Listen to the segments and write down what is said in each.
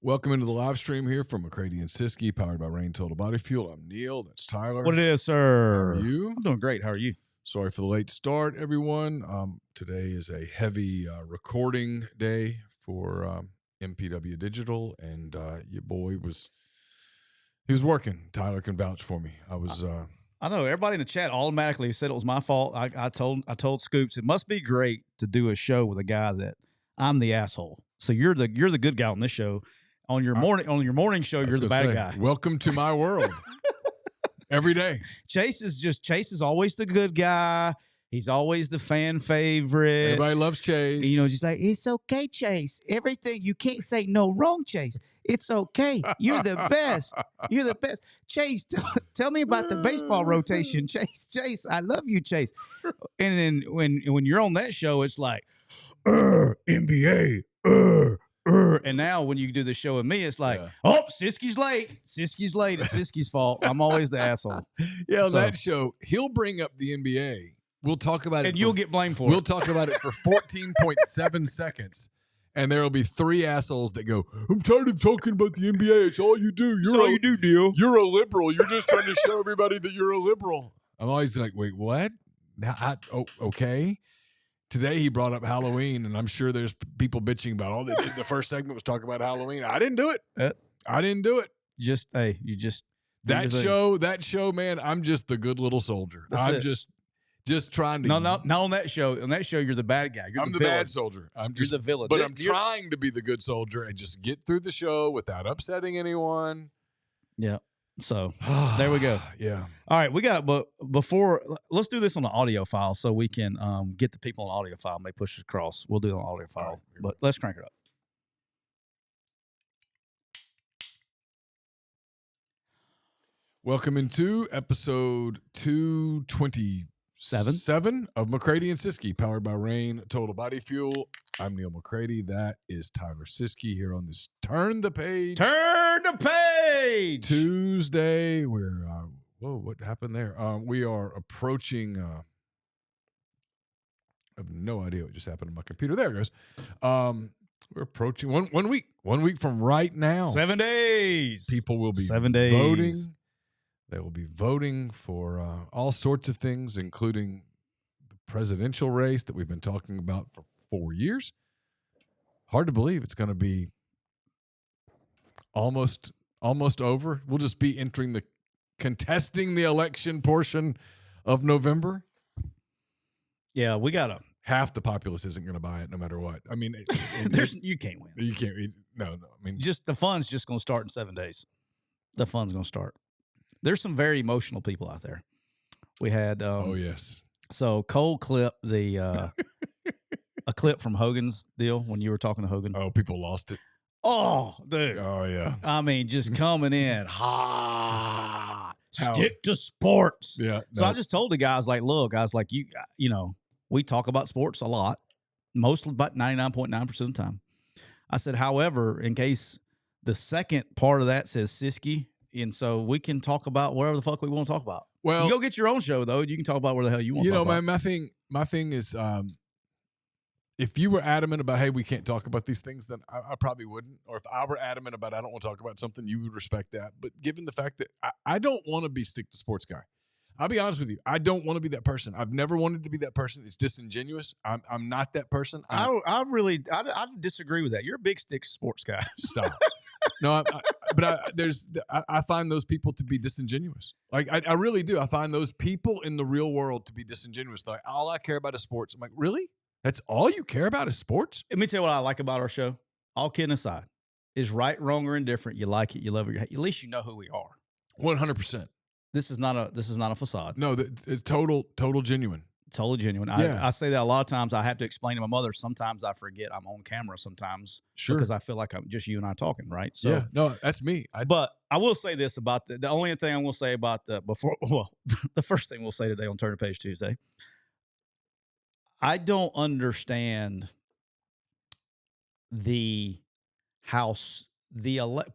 Welcome into the live stream here from McCready and Siskey, powered by Rain Total Body Fuel. I'm Neil. That's Tyler. What it is, sir? How are you? I'm doing great. How are you? Sorry for the late start, everyone. Today is a heavy recording day for MPW Digital, and your boy was working. Tyler can vouch for me. I know everybody in the chat automatically said it was my fault. I told Scoops it must be great to do a show with a guy that I'm the asshole. So you're the good guy on this show. On your morning show, you're the bad guy. Welcome to my world. Every day. Chase is always the good guy. He's always the fan favorite. Everybody loves Chase. You know, just like, it's okay, Chase. Everything, you can't say no wrong, Chase. It's okay. You're the best. You're the best. Chase, tell me about the baseball rotation. Chase, I love you, Chase. And then when you're on that show, it's like, NBA, and now when you do the show with me, it's like, oh, Siskey's late. Siskey's late. It's Siskey's fault. I'm always the asshole. Yeah, on that show, he'll bring up the NBA. We'll talk about it. And you'll get blamed for it. We'll talk about it for 14.7 seconds. And there will be three assholes that go, I'm tired of talking about the NBA. It's all you do. It's all you do, Neil. You're a liberal. You're just trying to show everybody that you're a liberal. I'm always like, wait, what? Now, okay. Today he brought up Halloween, and I'm sure there's people bitching about the first segment was talking about Halloween. I didn't do it. I didn't do it. That show, man. I'm just the good little soldier. Just trying to. No, not on that show. On that show, you're the bad guy. I'm the bad soldier. You're the villain. But I'm trying to be the good soldier and just get through the show without upsetting anyone. Yeah. So there we go. Yeah. All right, but before, let's do this on the audio file so we can get the people on audio file. May push it across. We'll do it on audio file, right, but let's crank it up. Welcome into episode 227 of McCready and Siskey, powered by Rain Total Body Fuel. I'm Neil McCready. That is Tyler Siskey here on this Turn the Page. Turn the page! Tuesday. We're, whoa, what happened there? We are approaching, I have no idea what just happened to my computer. There it goes. We're approaching one week from right now. 7 days. People will be 7 days. voting. They will be voting for all sorts of things, including the presidential race that we've been talking about for 4 years. Hard to believe it's going to be almost over. We'll just be contesting the election portion of November. Yeah, we got to. Half the populace isn't going to buy it no matter what. I mean, you can't win. You can't. No. I mean, the fun's just going to start in 7 days. The fun's going to start. There's some very emotional people out there. We had oh yes. So Cole clipped a clip from Hogan's deal when you were talking to Hogan. Oh, people lost it. Oh, dude. Oh yeah. I mean, just coming in hot. Stick to sports. Yeah. So I just told the guys, like, look, guys, like, you know, we talk about sports a lot, mostly about 99.9% of the time. I said, however, in case the second part of that says Siskey, and so we can talk about whatever the fuck we want to talk about. Well, you go get your own show, though. You can talk about where the hell you want to talk about. My thing is, if you were adamant about, hey, we can't talk about these things, then I probably wouldn't. Or if I were adamant about, I don't want to talk about something, you would respect that. But given the fact that I don't want to be stick to sports guy. I'll be honest with you. I don't want to be that person. I've never wanted to be that person. It's disingenuous. I'm not that person. I disagree with that. You're a big stick sports guy. Stop. No, I find those people to be disingenuous. Like I really do. I find those people in the real world to be disingenuous. Like, all I care about is sports. I'm like, really? That's all you care about is sports? Let me tell you what I like about our show. All kidding aside, is right, wrong, or indifferent. You like it, you love it. At least you know who we are. 100%. This is not a facade. No, it's total genuine. Totally genuine. Yeah. I say that a lot of times. I have to explain to my mother. Sometimes I forget I'm on camera. Sometimes, sure, because I feel like I'm just you and I talking, right? So, yeah, no, that's me. But I will say this about the only thing I will say about the first thing we'll say today on Turn the Page Tuesday. I don't understand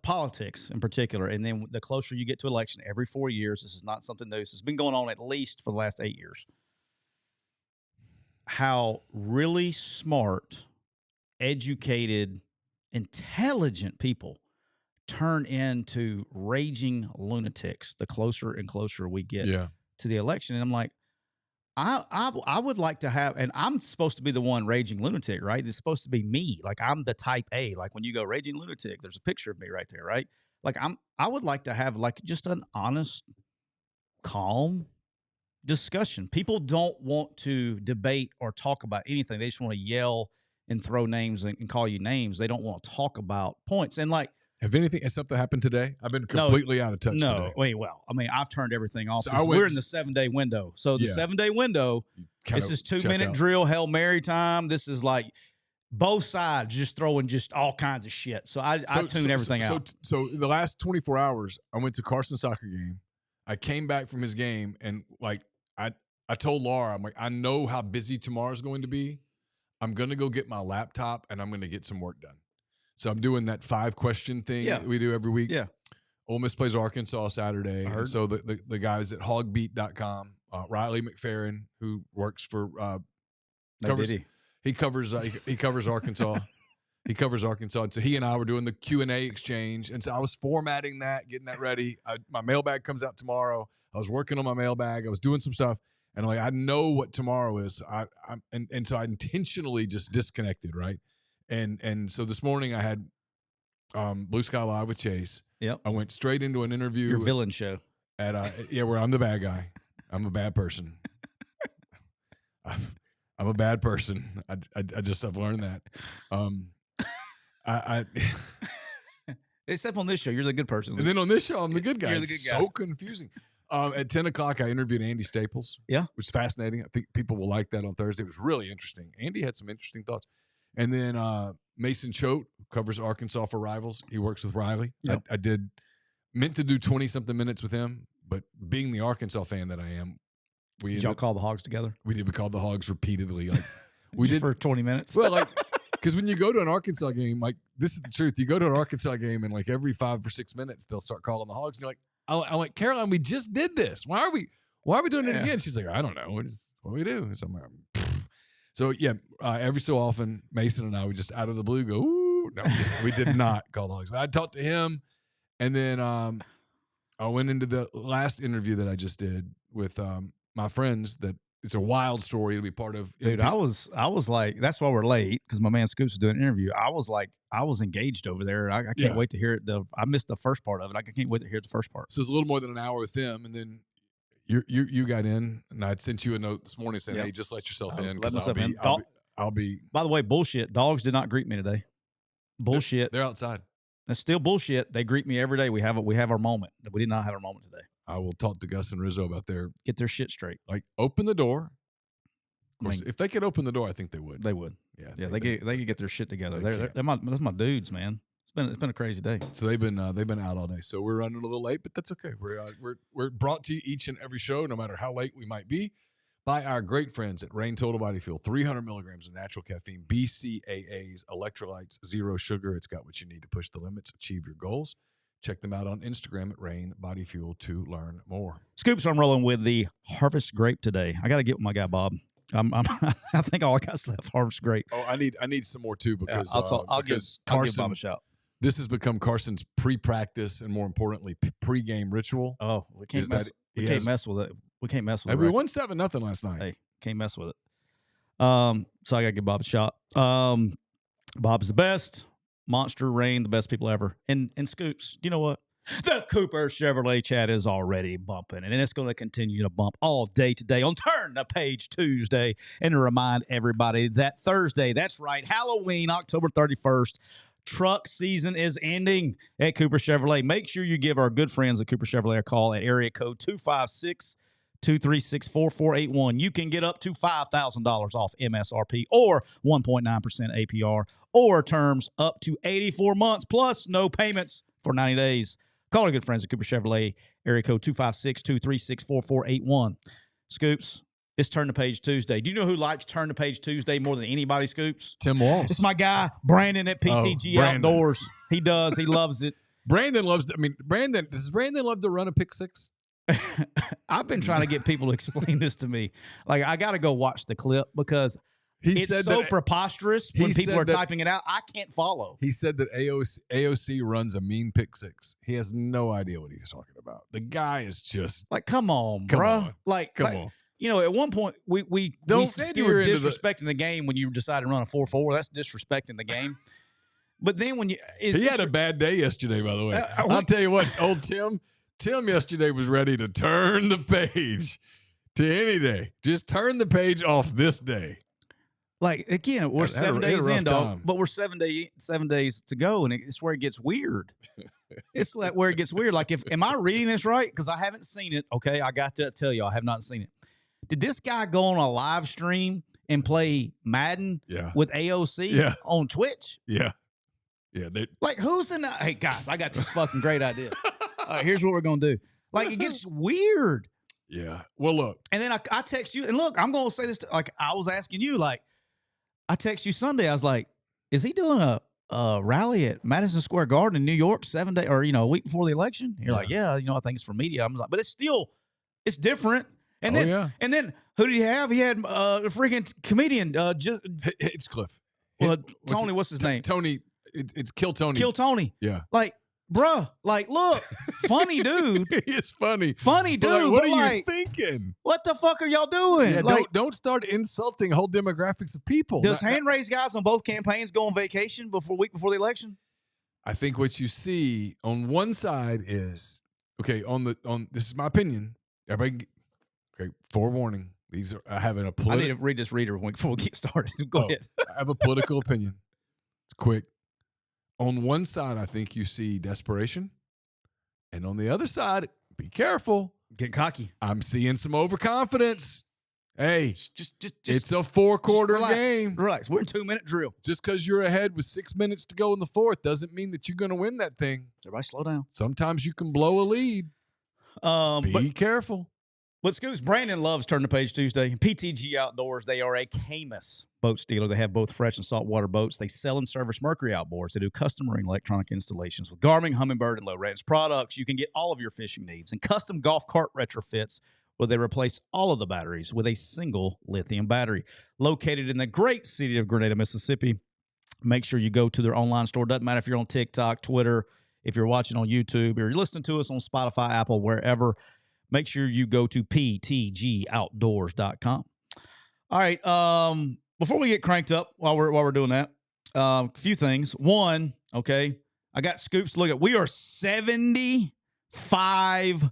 politics in particular, and then the closer you get to election, every 4 years, this is not something new. This has been going on at least for the last 8 years. How really smart, educated, intelligent people turn into raging lunatics the closer and closer we get to the election. And I'm like, I would like to have, and I'm supposed to be the one raging lunatic, right? It's supposed to be me. Like I'm the type A. Like when you go raging lunatic, there's a picture of me right there, right? Like I would like to have like just an honest, calm discussion. People don't want to debate or talk about anything. They just want to yell and throw names and call you names. They don't want to talk about points. And like, has something happened today? I've been completely out of touch today. Well, I mean, I've turned everything off. So we're in the 7-day window. So the 7-day window, this is 2-minute drill, Hail Mary time. This is like both sides just throwing just all kinds of shit. So I tune everything out. So the last 24 hours, I went to Carson's soccer game. I came back from his game, and like I told Laura, I'm like, I know how busy tomorrow's going to be. I'm going to go get my laptop, and I'm going to get some work done. So I'm doing that 5-question thing that we do every week. Yeah. Ole Miss plays Arkansas Saturday. And so the guys at hogbeat.com, Riley McFerrin, who works for he covers Arkansas. He covers Arkansas. And so he and I were doing the Q&A exchange. And so I was formatting that, getting that ready. My mailbag comes out tomorrow. I was working on my mailbag. I was doing some stuff. And like, I know what tomorrow is. And so I intentionally just disconnected, right? And so this morning I had Blue Sky Live with Chase. Yep. I went straight into an interview. Your villain show. At where I'm the bad guy. I'm a bad person. I'm a bad person. I've learned that. Except on this show, you're the good person. And then on this show, I'm the good guy. You're the good guy. So confusing. At 10 o'clock, I interviewed Andy Staples. Yeah. Which is fascinating. I think people will like that on Thursday. It was really interesting. Andy had some interesting thoughts. And then Mason Choate, who covers Arkansas for Rivals. He works with Riley. Yep. I meant to do 20-something minutes with him, but being the Arkansas fan that I am, did y'all call the Hogs together? We did. We called the Hogs repeatedly. Like we did for 20 minutes. Well, like because when you go to an Arkansas game, like this is the truth. You go to an Arkansas game, and like every 5 or 6 minutes, they'll start calling the Hogs, and you're like, I'm like, Caroline, we just did this. Why are we doing it again? She's like, I don't know. It's what we do. So I'm like, so yeah, every so often, Mason and I would just out of the blue go, ooh, no, we did not call the Hogs. But I talked to him, and then I went into the last interview that I just did with my friends. That it's a wild story. It'll be part of. Dude, I was like, that's why we're late because my man Scoops was doing an interview. I was engaged over there. I can't wait to hear it. I missed the first part of it. I can't wait to hear the first part. So it's a little more than an hour with them, and then. You got in, and I'd sent you a note this morning saying, "Hey, just let yourself in." I'll be. By the way, bullshit. Dogs did not greet me today. Bullshit. They're outside. That's still bullshit. They greet me every day. We have our moment. We did not have our moment today. I will talk to Gus and Rizzo about get their shit straight. Like open the door. Of course, if they could open the door, I think they would. They would. Yeah. They could get their shit together. That's my dudes, man. It's been a crazy day. So they've been out all day. So we're running a little late, but that's okay. We're brought to you each and every show, no matter how late we might be, by our great friends at Reign Total Body Fuel. 300 milligrams of natural caffeine, BCAAs, electrolytes, zero sugar. It's got what you need to push the limits, achieve your goals. Check them out on Instagram at Reign Body Fuel to learn more. Scoops, I'm rolling with the Harvest Grape today. I got to get with my guy Bob. I think all I got left Harvest Grape. Oh, I need some more too because I'll give Bob a shout. This has become Carson's pre-practice and, more importantly, pre-game ritual. Oh, we can't mess with it. We can't mess with it. We won 7-0 last night. Hey, can't mess with it. So I got to give Bob a shot. Bob's the best. Monster, Reign, the best people ever. And Scoops, you know what? The Cooper Chevrolet chat is already bumping, and it's going to continue to bump all day today on Turn the Page Tuesday. And to remind everybody that Thursday, that's right, Halloween, October 31st, truck season is ending at Cooper Chevrolet. Make sure you give our good friends at Cooper Chevrolet a call at area code 256-236-4481. You can get up to $5,000 off MSRP or 1.9% APR or terms up to 84 months plus no payments for 90 days. Call our good friends at Cooper Chevrolet, area code 256-236-4481. Scoops, it's Turn the Page Tuesday. Do you know who likes Turn the Page Tuesday more than anybody, Scoops? Tim Walls. It's my guy, Brandon at PTG Outdoors. He does. He loves it. Brandon loves – does Brandon love to run a pick six? I've been trying to get people to explain this to me. Like, I got to go watch the clip because It's so preposterous when people are typing it out. I can't follow. He said that AOC runs a mean pick six. He has no idea what he's talking about. The guy is just like, come on, bro. Come on. You know, at one point we said you were disrespecting the game when you decided to run a 4-4. That's disrespecting the game. But then when he had a bad day yesterday, by the way. I'll tell you what, old Tim yesterday was ready to turn the page to any day. Just turn the page off this day. Like, again, we're 7 days in, dog, but we're 7 days to go, and it's where it gets weird. It's like where it gets weird. Like, am I reading this right? Because I haven't seen it. Okay, I got to tell you, I have not seen it. Did this guy go on a live stream and play Madden with AOC on Twitch? Yeah. Like, who's in that? Hey, guys, I got this fucking great idea. All right, here's what we're going to do. Like, it gets weird. Yeah. Well, look. And then I text you, and look, I'm going to say this, like, I was asking you, like, I text you Sunday. I was like, is he doing a rally at Madison Square Garden in New York 7 days or, a week before the election? You're like, yeah, I think it's for media. I'm like, but it's different. And then who did he have? He had a freaking comedian. Hinchcliffe. Well, Tony, what's his name? Tony. It's Kill Tony. Kill Tony. Yeah. Like, bruh, like, look, funny dude. It's funny. Funny dude. Like, what are you thinking? What the fuck are y'all doing? Yeah, like, don't start insulting whole demographics of people. Does hand-raised guys on both campaigns go on vacation week before the election? I think what you see on one side is, okay, this is my opinion. Everybody, okay, forewarning. I have a I need to read this reader before we get started. Go ahead. I have a political opinion. It's quick. On one side, I think you see desperation. And on the other side, be careful. Get cocky. I'm seeing some overconfidence. Hey, just it's a 4-quarter game. Relax. We're in 2-minute drill. Just because you're ahead with 6 minutes to go in the fourth doesn't mean that you're going to win that thing. Everybody slow down. Sometimes you can blow a lead. Be careful. But Scoots, Brandon loves Turn the Page Tuesday. PTG Outdoors, they are a Camus boat dealer. They have both fresh and saltwater boats. They sell and service Mercury outboards. They do custom marine electronic installations with Garmin, Humminbird, and Low-Range products. You can get all of your fishing needs and custom golf cart retrofits where they replace all of the batteries with a single lithium battery. Located in the great city of Grenada, Mississippi. Make sure you go to their online store. Doesn't matter if you're on TikTok, Twitter, if you're watching on YouTube, or you're listening to us on Spotify, Apple, wherever. Make sure you go to ptgoutdoors.com. All right. Before we get cranked up while we're doing that, a few things. One, okay, I got Scoops. Look at, we are 75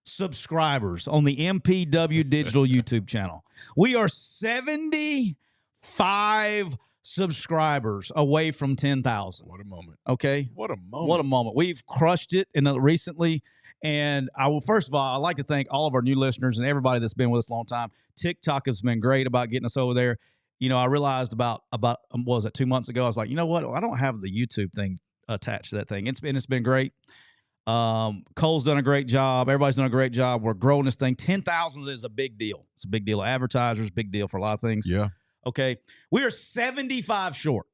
subscribers on the MPW Digital YouTube channel. We are 75 subscribers away from 10,000. What a moment. Okay. What a moment. What a moment. We've crushed it recently. And first of all, I'd like to thank all of our new listeners and everybody that's been with us a long time. TikTok has been great about getting us over there. I realized about what was it, 2 months ago? I was like, you know what? I don't have the YouTube thing attached to that thing. It's been great. Cole's done a great job. Everybody's done a great job. We're growing this thing. 10,000 is a big deal. It's a big deal. Advertisers, big deal for a lot of things. Yeah. Okay. We are 75 short.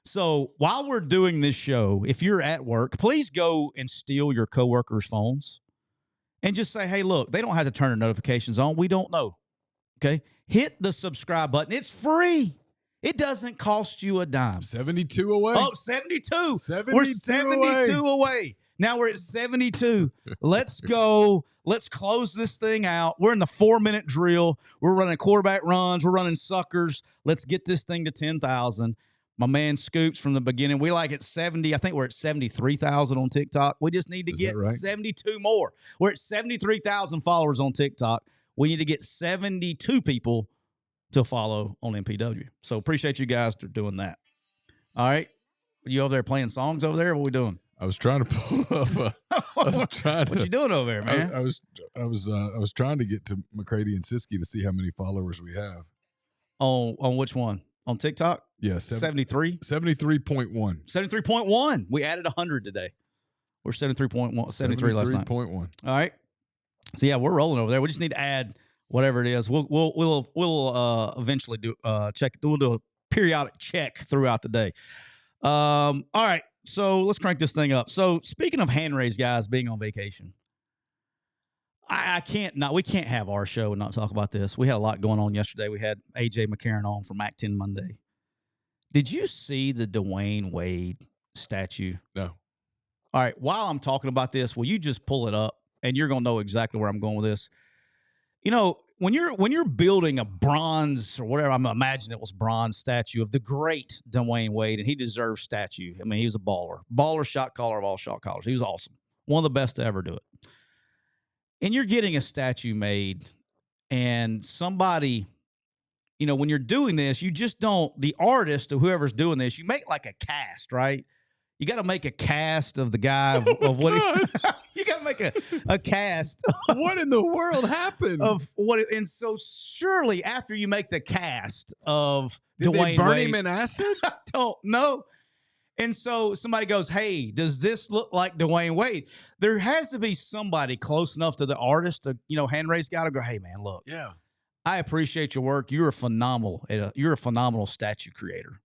So while we're doing this show, if you're at work, please go and steal your coworkers' phones and just say, hey, look, they don't have to turn their notifications on. We don't know. Okay. Hit the subscribe button. It's free. It doesn't cost you a dime. 72 away. Oh, 72. We're 72 away. Now we're at 72. Let's go. Let's close this thing out. We're in the 4-minute drill. We're running quarterback runs. We're running suckers. Let's get this thing to 10,000. My man Scoops from the beginning. We like at 70. I think we're at 73,000 on TikTok. We just need to get 72 more. We're at 73,000 followers on TikTok. We need to get 72 people to follow on MPW. So appreciate you guys for doing that. All right. Are you over there playing songs over there? What are we doing? I was trying to pull up. What you doing over there, man? I was trying to get to McCready and Siskey to see how many followers we have. On which one? On TikTok? Yeah, 73? 73.1. 73.1. We added 100 today. We're 73.1, 73 last night. 73.1. All right. So yeah, we're rolling over there. We just need to add whatever it is. We'll eventually do check. We'll do a periodic check throughout the day. All right. So let's crank this thing up. So speaking of hand raised guys being on vacation, I can't not. We can't have our show and not talk about this. We had a lot going on yesterday. We had AJ McCarron on from Act 10 Monday. Did you see the Dwayne Wade statue? No. All right. While I'm talking about this, will you just pull it up, and you're gonna know exactly where I'm going with this. You know, when you're building a bronze or whatever, I'm imagining it was bronze statue of the great Dwayne Wade, and he deserves statue. I mean, he was a baller shot caller of all shot callers. He was awesome, one of the best to ever do it. And you're getting a statue made, and somebody, you know, when you're doing this, you just don't, the artist or whoever's doing this, you make like a cast, right? You got to make a cast of the guy of what you got to make a cast. What in the world happened? Of what? And so surely after you make the cast of Did Dwayne they burn Wade, him in acid? I don't know. And so somebody goes, hey, does this look like Dwayne Wade? There has to be somebody close enough to the artist, to, you know, hand raised guy to go, hey, man, look. Yeah. I appreciate your work. You're a phenomenal statue creator.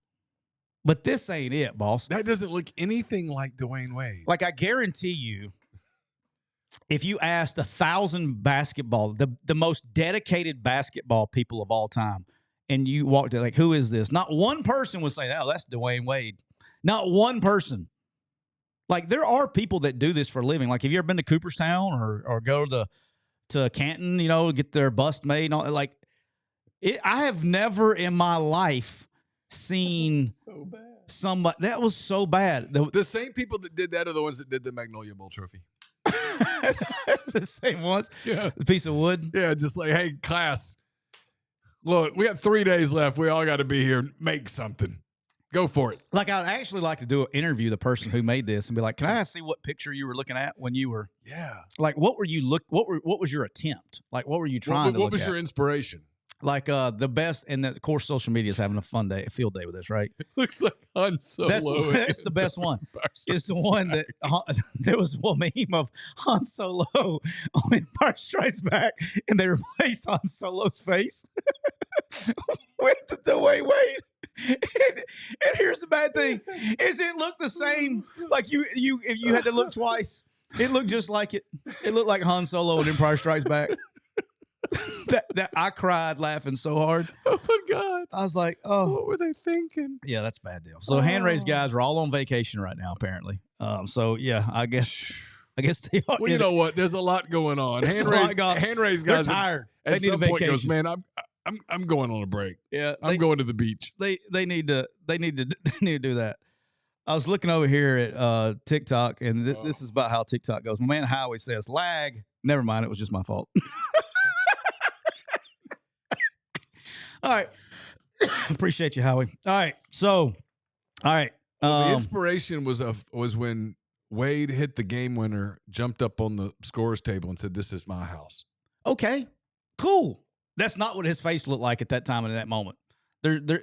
But this ain't it, boss. That doesn't look anything like Dwayne Wade. Like, I guarantee you, if you asked 1,000 basketball, the most dedicated basketball people of all time, and you walked in like, who is this? Not one person would say, oh, that's Dwayne Wade. Not one person. Like, there are people that do this for a living. Like, have you ever been to Cooperstown or go to Canton, you know, get their bust made? And all, like, I have never in my life seen so bad. Somebody that was so bad. The same people that did that are the ones that did the Magnolia Bowl trophy. The same ones? Yeah. The piece of wood? Yeah, just like, hey, class, look, we got 3 days left. We all got to be here. Make something. Go for it. Like, I'd actually like to interview the person who made this and be like, can I see what picture you were looking at when you were? Yeah. Like, what was your attempt? Like, what were you trying to look at? What was your inspiration? Like, the best, and of course, social media is having a field day with this, right? It looks like Han Solo. That's the best one. It's the one that there was one meme of Han Solo on Empire Strikes Back, and they replaced Han Solo's face with the Dwayne Wade. And here's the bad thing: is it looked the same? Like if you had to look twice, it looked just like it. It looked like Han Solo in Empire Strikes Back. that I cried laughing so hard. Oh my God. I was like, oh, what were they thinking? Yeah, that's a bad deal. So hand raised guys are all on vacation right now, apparently. So yeah, I guess they are. Well, you know what? There's a lot going on. Hand raised guys they're tired. They need a vacation. Goes, man, I'm going on a break. Yeah, I'm going to the beach. They need to do that. I was looking over here at TikTok, and this is about how TikTok goes. My man Howie says lag. Never mind, it was just my fault. All right. Appreciate you, Howie. All right. So, all right. The inspiration was when Wade hit the game winner, jumped up on the scorer's table and said, "This is my house." Okay. Cool. That's not what his face looked like at that time and in that moment.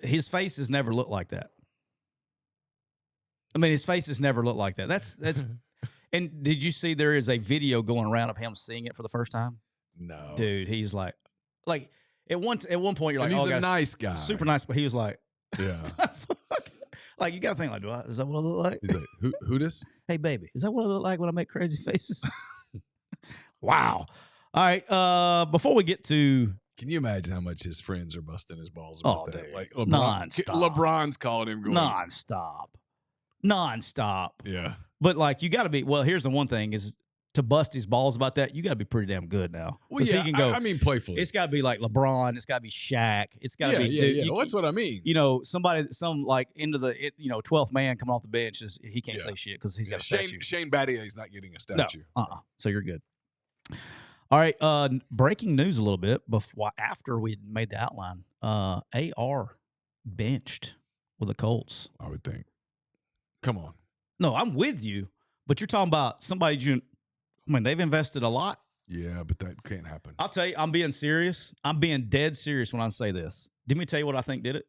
His face has never looked like that. I mean, his face has never looked like that. That's And did you see there is a video going around of him seeing it for the first time? No. Dude, he's like at one point you're like, and he's oh, a nice guy. Super nice, but he was like, yeah. Like, you got to think like, is that what I look like? He's like, who this? Hey, baby, is that what I look like when I make crazy faces? Wow. All right. Before we get to, can you imagine how much his friends are busting his balls about that? Dude. Like LeBron's calling him going nonstop. Yeah. But like, you got to be. Well, here's the one thing is to bust his balls about that. You got to be pretty damn good now. Well, yeah. He can go, I mean, playfully. It's got to be like LeBron. It's got to be Shaq. It's got to be. Yeah. Well, that's what I mean. You know, some like into the 12th man coming off the bench he can't say shit because he's got a statue. Shane Battier's not getting a statue. No. So you're good. All right. Breaking news a little bit after we made the outline. AR benched with the Colts. I would think. Come on. No, I'm with you, but you're talking about somebody. I mean, they've invested a lot. Yeah, but that can't happen. I'll tell you, I'm being serious. I'm being dead serious when I say this. Let me tell you what I think did it.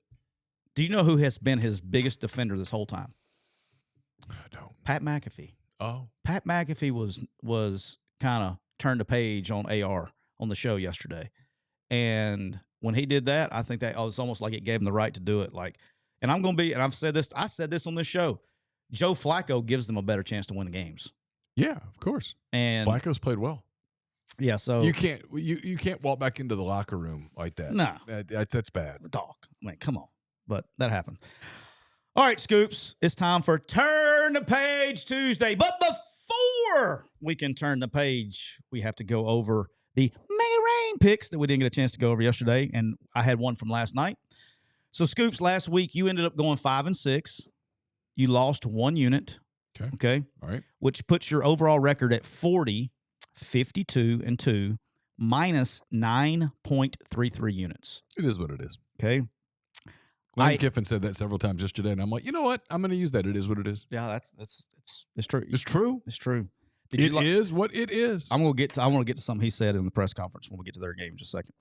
Do you know who has been his biggest defender this whole time? I don't. Pat McAfee. Oh. Pat McAfee was kind of turned a page on AR on the show yesterday. And when he did that, I think that it's almost like it gave him the right to do it. Like, and I'm going to be, and I said this on this show, Joe Flacco gives them a better chance to win the games. Yeah, of course. And Flacco's played well. Yeah, so You can't walk back into the locker room like that. No. That's bad. dog. I mean, come on. But that happened. All right, Scoops, it's time for Turn the Page Tuesday. But before we can turn the page, we have to go over the May Rain picks that we didn't get a chance to go over yesterday, and I had one from last night. So, Scoops, last week you ended up going 5-6. You lost 1 unit. Okay. All right. Which puts your overall record at 40, 52-2, minus 9.33 units. It is what it is. Okay. Lane Kiffin said that several times yesterday, and I'm like, you know what? I'm going to use that. It is what it is. Yeah, it's true. It's true. It's true. It is what it is. I want to get to something he said in the press conference when we get to their game in just a second.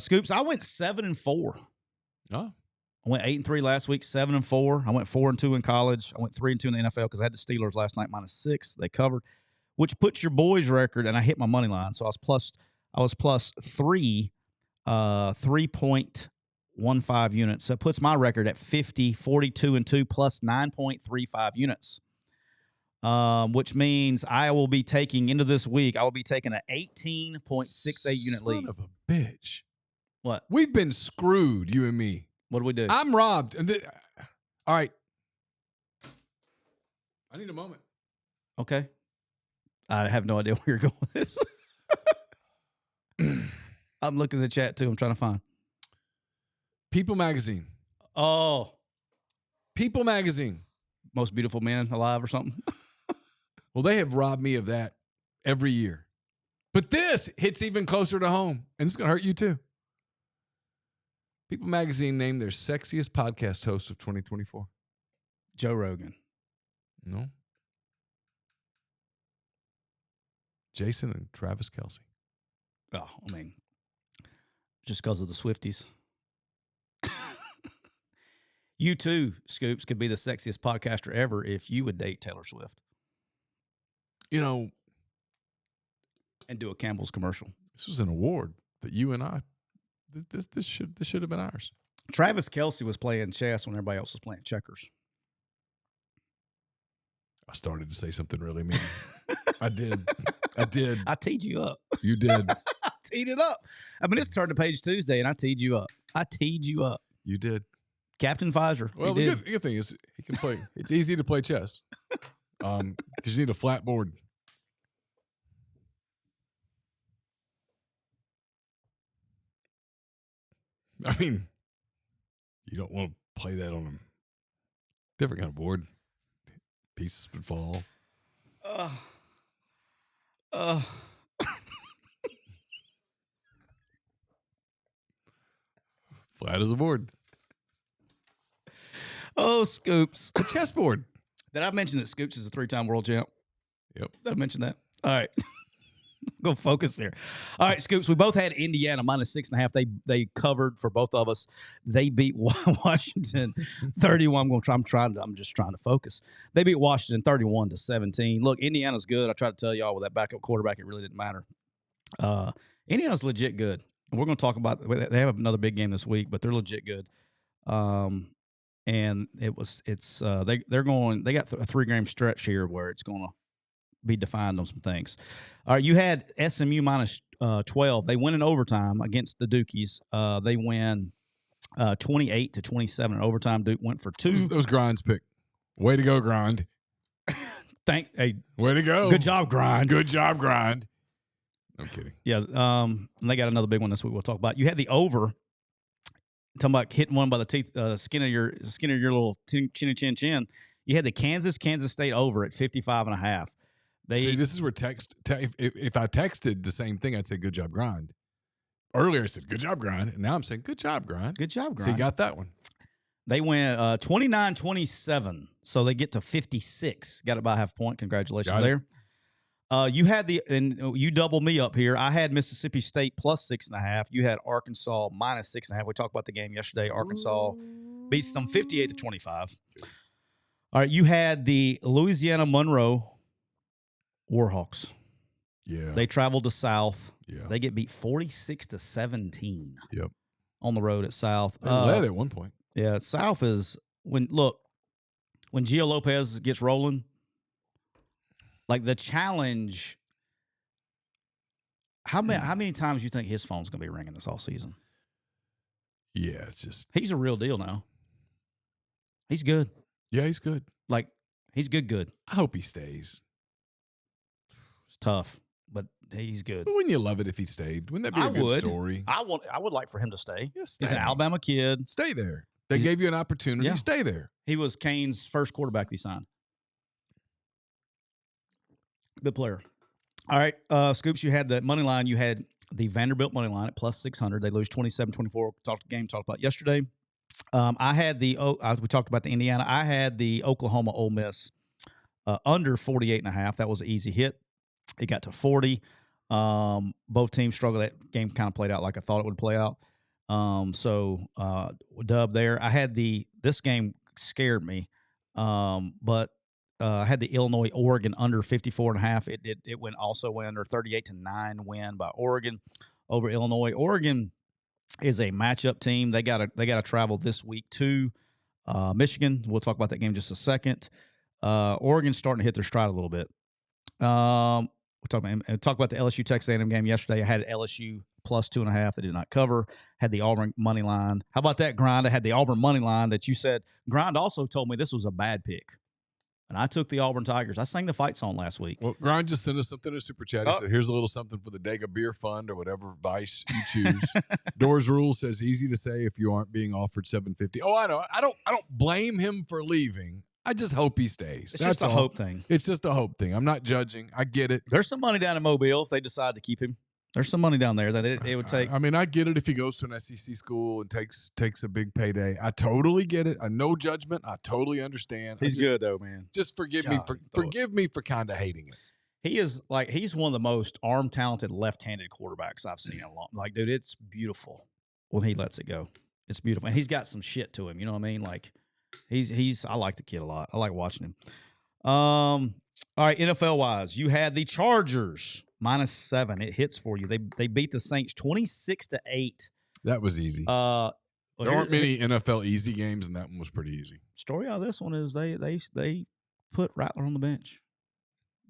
Scoops, I went 7-4. Oh. I went 8-3 last week, 7-4. I went 4-2 in college. I went 3-2 in the NFL because I had the Steelers last night -6. They covered, which puts your boys' record, and I hit my money line, so I was plus 3, 3.15 units. So it puts my record at 50, 42-2 plus 9.35 units. Which means I will be taking into this week. I will be taking an 18.68 unit lead. Son of a bitch! What? We've been screwed, you and me. What do we do? I'm robbed. All right. I need a moment. Okay. I have no idea where you're going with this. I'm looking at the chat too. I'm trying to find People Magazine. Oh, People Magazine. Most Beautiful Man Alive or something. Well, they have robbed me of that every year. But this hits even closer to home, and it's going to hurt you too. People Magazine named their sexiest podcast host of 2024. Joe Rogan. No. Jason and Travis Kelce. Oh, I mean, just because of the Swifties. You too, Scoops, could be the sexiest podcaster ever if you would date Taylor Swift. You know, and do a Campbell's commercial. This was an award that you and I, this should have been ours. Travis Kelce was playing chess when everybody else was playing checkers. I started to say something really mean. I did. I teed you up. You did. I teed it up. I mean, it's Turn the Page Tuesday, and I teed you up. You did. Captain Pfizer. Well, the good thing is he can play. It's easy to play chess. Because you need a flat board. I mean, you don't want to play that on a different kind of board. Pieces would fall. Flat as a board. Oh, Scoops. A chessboard. Did I mention that Scoops is a 3-time world champ? Yep. Did I mention that? All right. Go focus there. All right, Scoops. We both had Indiana -6.5. They covered for both of us. They beat Washington 31. I'm just trying to focus. They beat Washington 31-17. Look, Indiana's good. I tried to tell y'all with that backup quarterback, it really didn't matter. Indiana's legit good. We're going to talk about. They have another big game this week, but they're legit good. And they got a 3-game stretch here where it's going to be defined on some things. All right, you had SMU -12. They win in overtime against the Dukies. They win 28-27 in overtime. Duke went for 2. Those Grind's pick. Way to go, Grind. Way to go. Good job, Grind. Good job, Grind. I'm kidding. Yeah, and they got another big one this week we'll talk about. You had the over. Talking about hitting one by the teeth, skin of your little chin. You had the Kansas State over at 55.5. See, this is where if I texted the same thing, I'd say good job, Grind. Earlier I said good job, Grind, and now I'm saying good job, Grind. Good job, Grind. So you got that one. They went 29-27, so they get to 56. Got it by half point. Congratulations there. You had you double me up here. I had Mississippi State +6.5. You had Arkansas -6.5. We talked about the game yesterday. Arkansas beats them 58-25. All right, you had the Louisiana Monroe Warhawks. Yeah. They traveled to South. Yeah. They get beat 46-17. Yep. On the road at South. They led at one point. Yeah, South is when Gio Lopez gets rolling, like the challenge How many times do you think his phone's going to be ringing this all season? Yeah, it's just He's a real deal now. He's good. yeah, he's good. Like, he's good. I hope he stays. It's tough, but he's good. But wouldn't you love it if he stayed? Wouldn't that be a good story? I would like for him to stay. Yeah, stay. He's an Alabama kid. Stay there. They gave you an opportunity. Yeah. Stay there. He was Kane's first quarterback he signed. Good player. All right, Scoops, you had the money line. You had the Vanderbilt money line at plus 600. They lose 27-24. Talked about yesterday. I had we talked about the Indiana. I had the Oklahoma Ole Miss under 48.5. That was an easy hit. It got to 40. Both teams struggled. That game kind of played out like I thought it would play out. So dub there. I had this game scared me, but I had the Illinois-Oregon under 54.5. It went under 38-9 win by Oregon over Illinois. Oregon is a matchup team. They gotta travel this week to Michigan. We'll talk about that game in just a second. Oregon's starting to hit their stride a little bit. We'll talk about the LSU Texas A&M game yesterday. I had LSU plus 2.5. They did not cover. Had the Auburn money line. How about that, Grind? I had the Auburn money line that you said. Grind also told me this was a bad pick. And I took the Auburn Tigers. I sang the fight song last week. Well, Grind just sent us something in a super chat. He said, here's a little something for the Dega Beer Fund or whatever vice you choose. Doors Rule says, easy to say if you aren't being offered $750. Oh, I know. I don't blame him for leaving. I just hope he stays. It's just a hope thing. It's just a hope thing. I'm not judging. I get it. There's some money down in Mobile if they decide to keep him. There's some money down there that it would take. I mean, I get it if he goes to an SEC school and takes a big payday. I totally get it. No judgment. I totally understand. He's good though, man. Just forgive me for kind of hating it. He's one of the most arm talented left-handed quarterbacks I've seen in a long. Like, dude, it's beautiful when he lets it go. It's beautiful, and he's got some shit to him. You know what I mean? Like, he's. I like the kid a lot. I like watching him. All right, NFL wise, you had the Chargers. -7. It hits for you. They beat the Saints 26-8. That was easy. There aren't many NFL easy games, and that one was pretty easy. Story of this one is they put Rattler on the bench.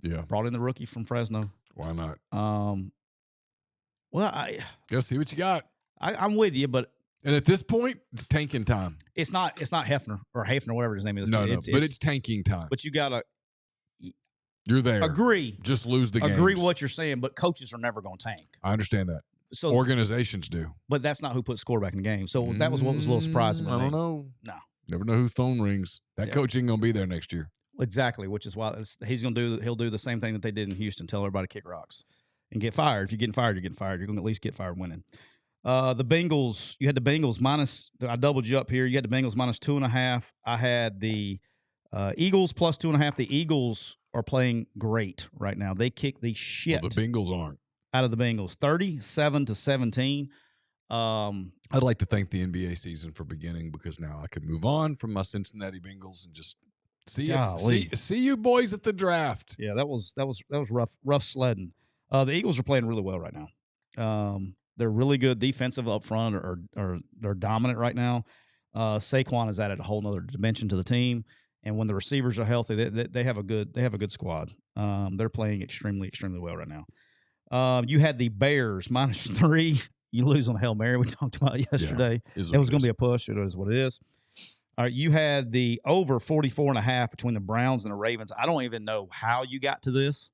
Yeah. Brought in the rookie from Fresno. Why not? Well, I gotta see what you got. I'm with you, but at this point, it's tanking time. It's not Hefner or Hafner, whatever his name is. No, but it's tanking time. But you gotta. You're there. Agree. Just lose the game. Agree with what you're saying, but coaches are never going to tank. I understand that. So organizations do. But that's not who puts quarterback in the game. So that was what was a little surprising. I don't know. No. Never know whose phone rings. That coach ain't going to be there next year. Exactly, which is why he'll do the same thing that they did in Houston, tell everybody to kick rocks and get fired. If you're getting fired, you're getting fired. You're going to at least get fired winning. The Bengals, you had the Bengals minus, I doubled you up here. You had the Bengals -2.5. I had the Eagles plus 2.5. The Eagles are playing great right now. They kick the shit. Well, the Bengals aren't. Out of the Bengals, 37-17. I'd like to thank the NBA season for beginning because now I can move on from my Cincinnati Bengals and just see you boys at the draft. Yeah, that was rough sledding. The Eagles are playing really well right now. They're really good defensive up front, or they're dominant right now. Saquon has added a whole nother dimension to the team. And when the receivers are healthy, they have a good squad. They're playing extremely well right now. You had the Bears -3. You lose on Hail Mary. We talked about yesterday. Yeah, it was going to be a push. It is what it is. All right, you had the over 44.5 between the Browns and the Ravens. I don't even know how you got to this,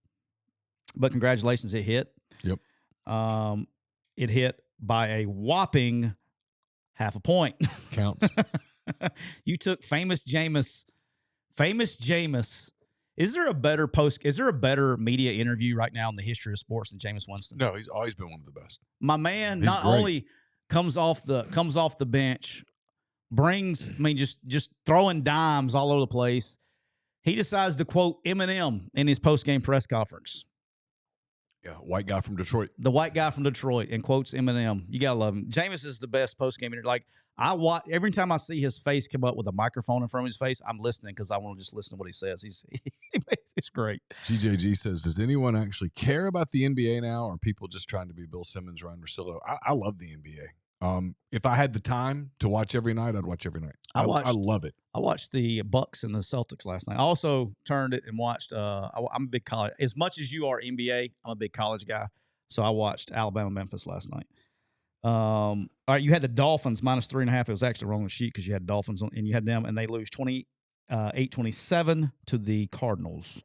but congratulations, it hit. Yep. It hit by a whopping half a point. Counts. You took famous Jameis. Is there a better media interview right now in the history of sports than Jameis Winston? No, he's always been one of the best. My man not only comes off the bench, just throwing dimes all over the place. He decides to quote Eminem in his post-game press conference. Yeah, white guy from Detroit. The white guy from Detroit, and quotes Eminem. You gotta love him. Jameis is the best post-game interview. Like, I watch every time I see his face come up with a microphone in front of his face, I'm listening because I want to just listen to what he says. It's great. GJG says, does anyone actually care about the NBA now, or are people just trying to be Bill Simmons, Ryan Russillo? I love the NBA. If I had the time to watch every night, I'd watch every night. I love it. I watched the Bucks and the Celtics last night. I also turned it and watched. I'm a big college. As much as you are NBA, I'm a big college guy. So I watched Alabama-Memphis last night. All right, you had the Dolphins -3.5. It was actually wrong on the sheet because you had Dolphins and you had them, and they lose 28-27 to the Cardinals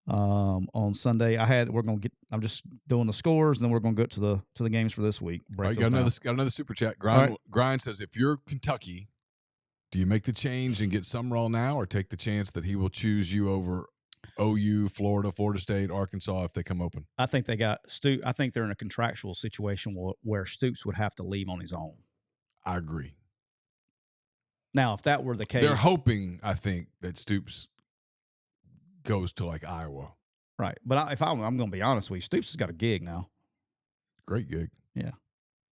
on Sunday. I'm just doing the scores, and then we're gonna go to the games for this week. All right, got another super chat. Grind says, if you're Kentucky, do you make the change and get Summerall now, or take the chance that he will choose you over OU, Florida State, Arkansas if they come open? I think they got Stoops. I think they're in a contractual situation where Stoops would have to leave on his own. I agree. Now, if that were the case, they're hoping, I think, that Stoops goes to like Iowa. Right. But I'm going to be honest with you, Stoops has got a gig now. Great gig. Yeah.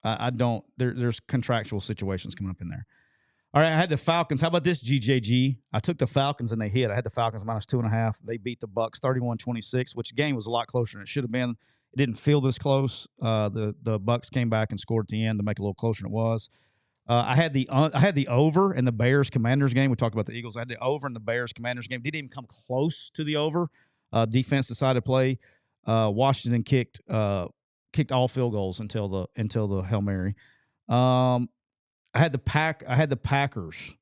I don't. There's contractual situations coming up in there. All right, I had the Falcons. How about this, GJG? I took the Falcons and they hit. I had the Falcons -2.5. They beat the Bucs 31-26, which game was a lot closer than it should have been. It didn't feel this close. The Bucs came back and scored at the end to make it a little closer than it was. I had the over in the Bears-Commanders game. We talked about the Eagles. I had the over in the Bears-Commanders game. Didn't even come close to the over. Defense decided to play. Washington kicked all field goals until the Hail Mary. I had the Packers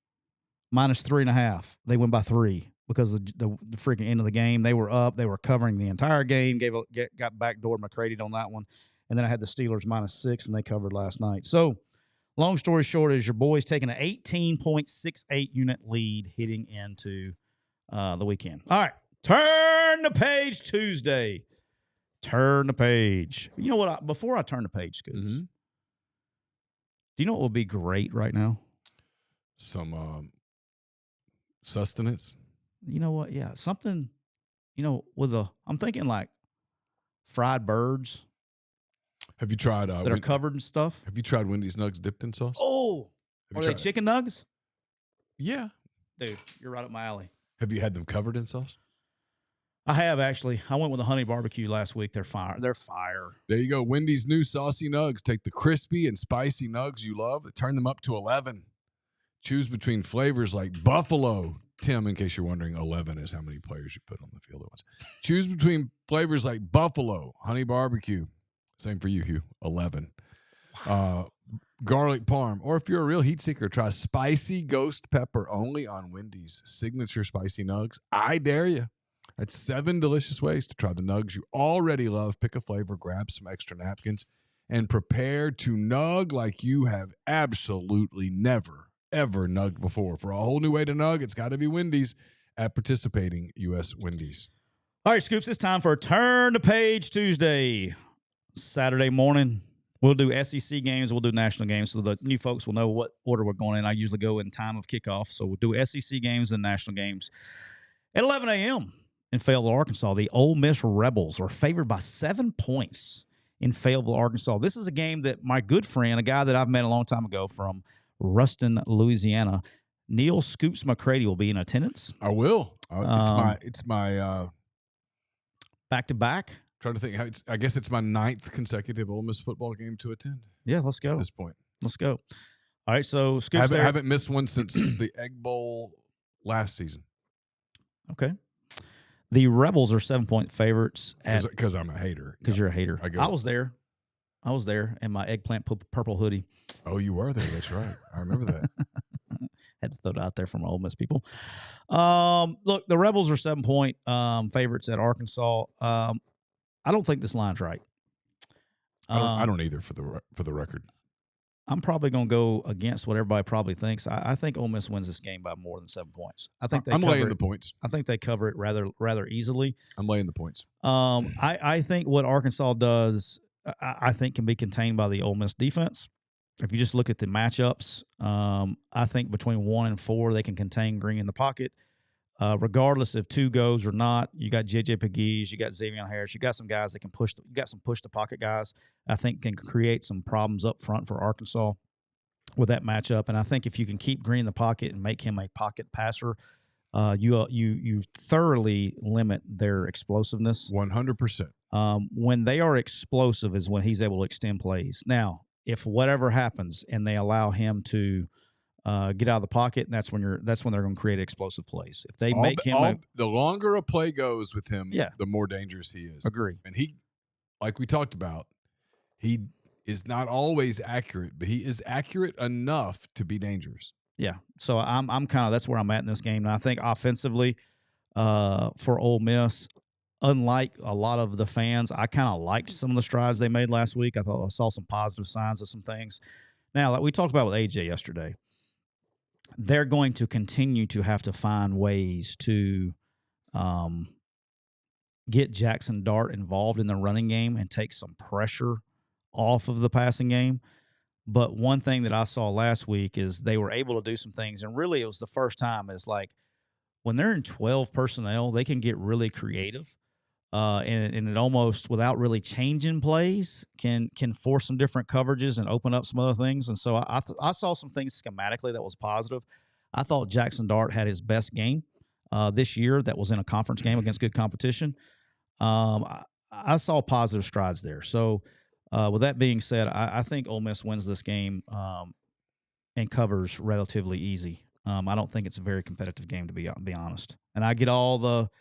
-3.5. They went by 3 because of the freaking end of the game. They were up. They were covering the entire game. Got backdoor McCready on that one. And then I had the Steelers -6, and they covered last night. So, long story short is your boys taking an 18.68 unit lead heading into the weekend. All right. Turn the page Tuesday. Turn the page. You know what? Before I turn the page, Scoots, do you know what would be great right now? Some sustenance. You know what? Yeah, something. I'm thinking like fried birds. Have you tried that are covered in stuff? Have you tried Wendy's Nugs dipped in sauce? Oh, are they chicken nugs? Yeah, dude, you're right up my alley. Have you had them covered in sauce? I have, actually. I went with a honey barbecue last week. They're fire. There you go. Wendy's new saucy nugs. Take the crispy and spicy nugs you love and turn them up to 11. Choose between flavors like buffalo. Tim, in case you're wondering, 11 is how many players you put on the field at once. Choose between flavors like buffalo, honey barbecue. Same for you, Hugh. 11. Garlic parm. Or if you're a real heat seeker, try spicy ghost pepper only on Wendy's signature spicy nugs. I dare you. That's 7 delicious ways to try the nugs you already love. Pick a flavor, grab some extra napkins, and prepare to nug like you have absolutely never, ever nugged before. For a whole new way to nug, it's got to be Wendy's at participating U.S. Wendy's. All right, Scoops, it's time for Turn the Page Tuesday. Saturday morning, we'll do SEC games, we'll do national games, so the new folks will know what order we're going in. I usually go in time of kickoff, so we'll do SEC games and national games. At 11 a.m., in Fayetteville, Arkansas, the Ole Miss Rebels are favored by 7 points in Fayetteville, Arkansas. This is a game that my good friend, a guy that I've met a long time ago from Ruston, Louisiana, Neil Scoops McCready, will be in attendance. I will. It's my back-to-back. Trying to think. I guess it's my 9th consecutive Ole Miss football game to attend. Yeah, let's go. At this point. Let's go. All right, so Scoops, I haven't missed one since the Egg Bowl last season. Okay. The Rebels are 7-point favorites. Because I'm a hater. Because you're a hater. I was there. In my eggplant purple hoodie. Oh, you were there. That's right. I remember that. Had to throw it out there for my Ole Miss people. Look, the Rebels are 7-point favorites at Arkansas. I don't think this line's right. I don't either, for the record. I'm probably going to go against what everybody probably thinks. I think Ole Miss wins this game by more than 7 points. I'm laying the points. I think they cover it rather easily. I'm laying the points. I think what Arkansas does, I think, can be contained by the Ole Miss defense. If you just look at the matchups, I think between 1 and 4, they can contain Green in the pocket. Regardless if 2 goes or not, you got J.J. Pegues, you got Xavier Harris, you got some guys that can push. You got some push the pocket guys. I think can create some problems up front for Arkansas with that matchup. And I think if you can keep Green in the pocket and make him a pocket passer, you thoroughly limit their explosiveness. 100%. When they are explosive is when he's able to extend plays. Now, if whatever happens and they allow him to get out of the pocket, and that's when they're going to create explosive plays. If they the longer a play goes with him, the more dangerous he is. Agree. And he, like we talked about, He is not always accurate, but he is accurate enough to be dangerous. Yeah. So I'm kind of, that's where I'm at in this game. And I think offensively, for Ole Miss, unlike a lot of the fans, I kind of liked some of the strides they made last week. I thought I saw some positive signs of some things. Now, like we talked about with AJ yesterday, they're going to continue to have to find ways to get Jackson Dart involved in the running game and take some pressure off of the passing game. But one thing that I saw last week is they were able to do some things, and really it was the first time is like when they're in 12 personnel, they can get really creative. And it almost, without really changing plays, can force some different coverages and open up some other things. And so I saw some things schematically that was positive. I thought Jackson Dart had his best game this year that was in a conference game against good competition. I saw positive strides there. So with that being said, I think Ole Miss wins this game and covers relatively easy. I don't think it's a very competitive game, to be honest. And I get all the –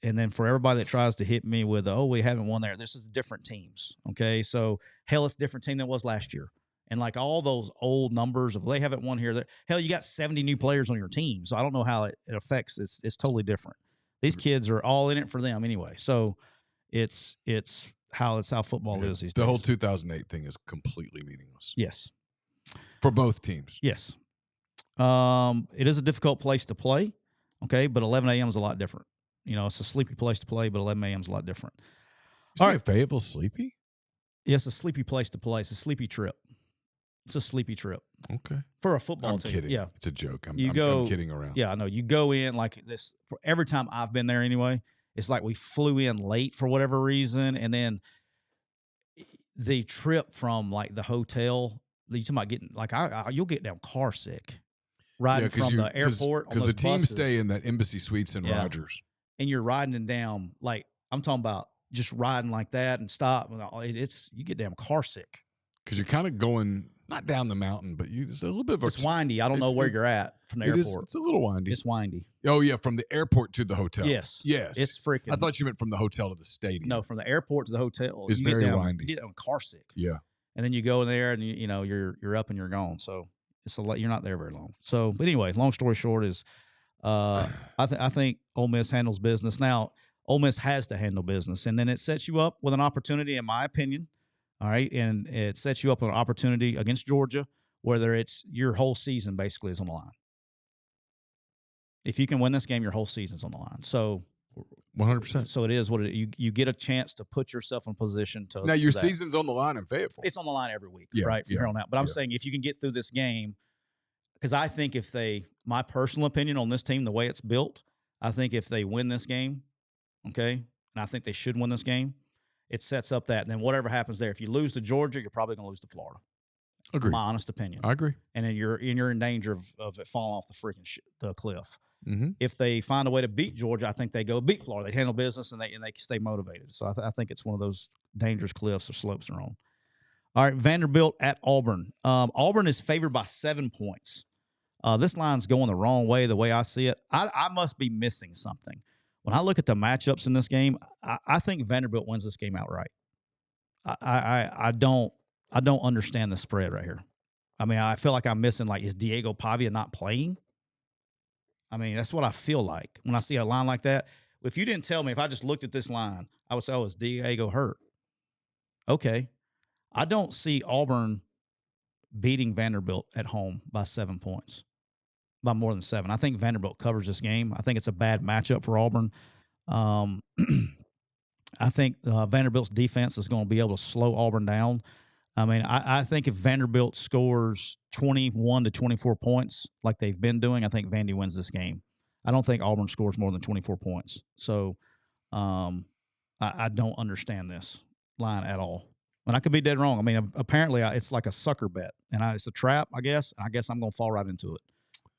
and then for everybody that tries to hit me with, oh, we haven't won there, this is different teams, okay? So, hell, it's a different team than it was last year. And like all those old numbers of they haven't won here, hell, you got 70 new players on your team. So I don't know how it affects. It's totally different. These kids are all in it for them anyway. So it's how football is these days. The whole 2008 thing is completely meaningless. Yes. For both teams. Yes. It is a difficult place to play, okay, but 11 a.m. is a lot different. You know, it's a sleepy place to play, but 11 a.m. is a lot different. All right, Fayetteville sleepy? Yes, a sleepy place to play. It's a sleepy trip. It's a sleepy trip. Okay. For a football team. Kidding. Yeah. It's a joke. I'm kidding around. Yeah, I know. You go in like this. For every time I've been there anyway, it's like we flew in late for whatever reason, and then the trip from like the hotel, you're talking about getting like you'll get down car sick riding from the airport because the team buses. stay in that Embassy Suites in Rogers. And you're riding them down, like I'm talking about just riding like that and stop. You get damn car sick. Because you're kind of going, not down the mountain, but it's a little bit of it's windy. I don't know where you're at from the airport. It's a little windy. It's windy. Oh, yeah, from the airport to the hotel. Yes. It's freaking. I thought you meant from the hotel to the stadium. No, from the airport to the hotel. It's very windy. You get down car sick. Yeah. And then you go in there and you're up and you're gone. So it's you're not there very long. So, but anyway, long story short is I think Ole Miss handles business. Now, Ole Miss has to handle business, and then it sets you up with an opportunity, in my opinion. All right, and it sets you up with an opportunity against Georgia, whether it's your whole season basically is on the line. If you can win this game, your whole season's on the line. So, 100%. So it is what you get a chance to put yourself in position to. Now your season's on the line in Fayetteville. It's on the line every week, yeah, right? From here on out. But I'm saying if you can get through this game, because I think my personal opinion on this team, the way it's built, I think if they win this game, okay, and I think they should win this game, it sets up that. And then whatever happens there, if you lose to Georgia, you're probably going to lose to Florida. Agree. My honest opinion. I agree. And then you're in danger of it falling off the freaking the cliff. Mm-hmm. If they find a way to beat Georgia, I think they go beat Florida. They handle business and they stay motivated. So I think it's one of those dangerous cliffs or slopes they're on. All right, Vanderbilt at Auburn. Auburn is favored by 7 points. This line's going the wrong way, the way I see it. I must be missing something. When I look at the matchups in this game, I think Vanderbilt wins this game outright. I don't understand the spread right here. I mean, I feel like I'm missing, like, is Diego Pavia not playing? I mean, that's what I feel like when I see a line like that. If you didn't tell me, if I just looked at this line, I would say, oh, is Diego hurt? Okay. I don't see Auburn beating Vanderbilt at home by 7 points, by more than 7. I think Vanderbilt covers this game. I think it's a bad matchup for Auburn. I think Vanderbilt's defense is going to be able to slow Auburn down. I mean, I think if Vanderbilt scores 21 to 24 points like they've been doing, I think Vandy wins this game. I don't think Auburn scores more than 24 points. So I don't understand this line at all. And I could be dead wrong. I mean, apparently it's like a sucker bet, and it's a trap, I guess. And I guess I'm going to fall right into it.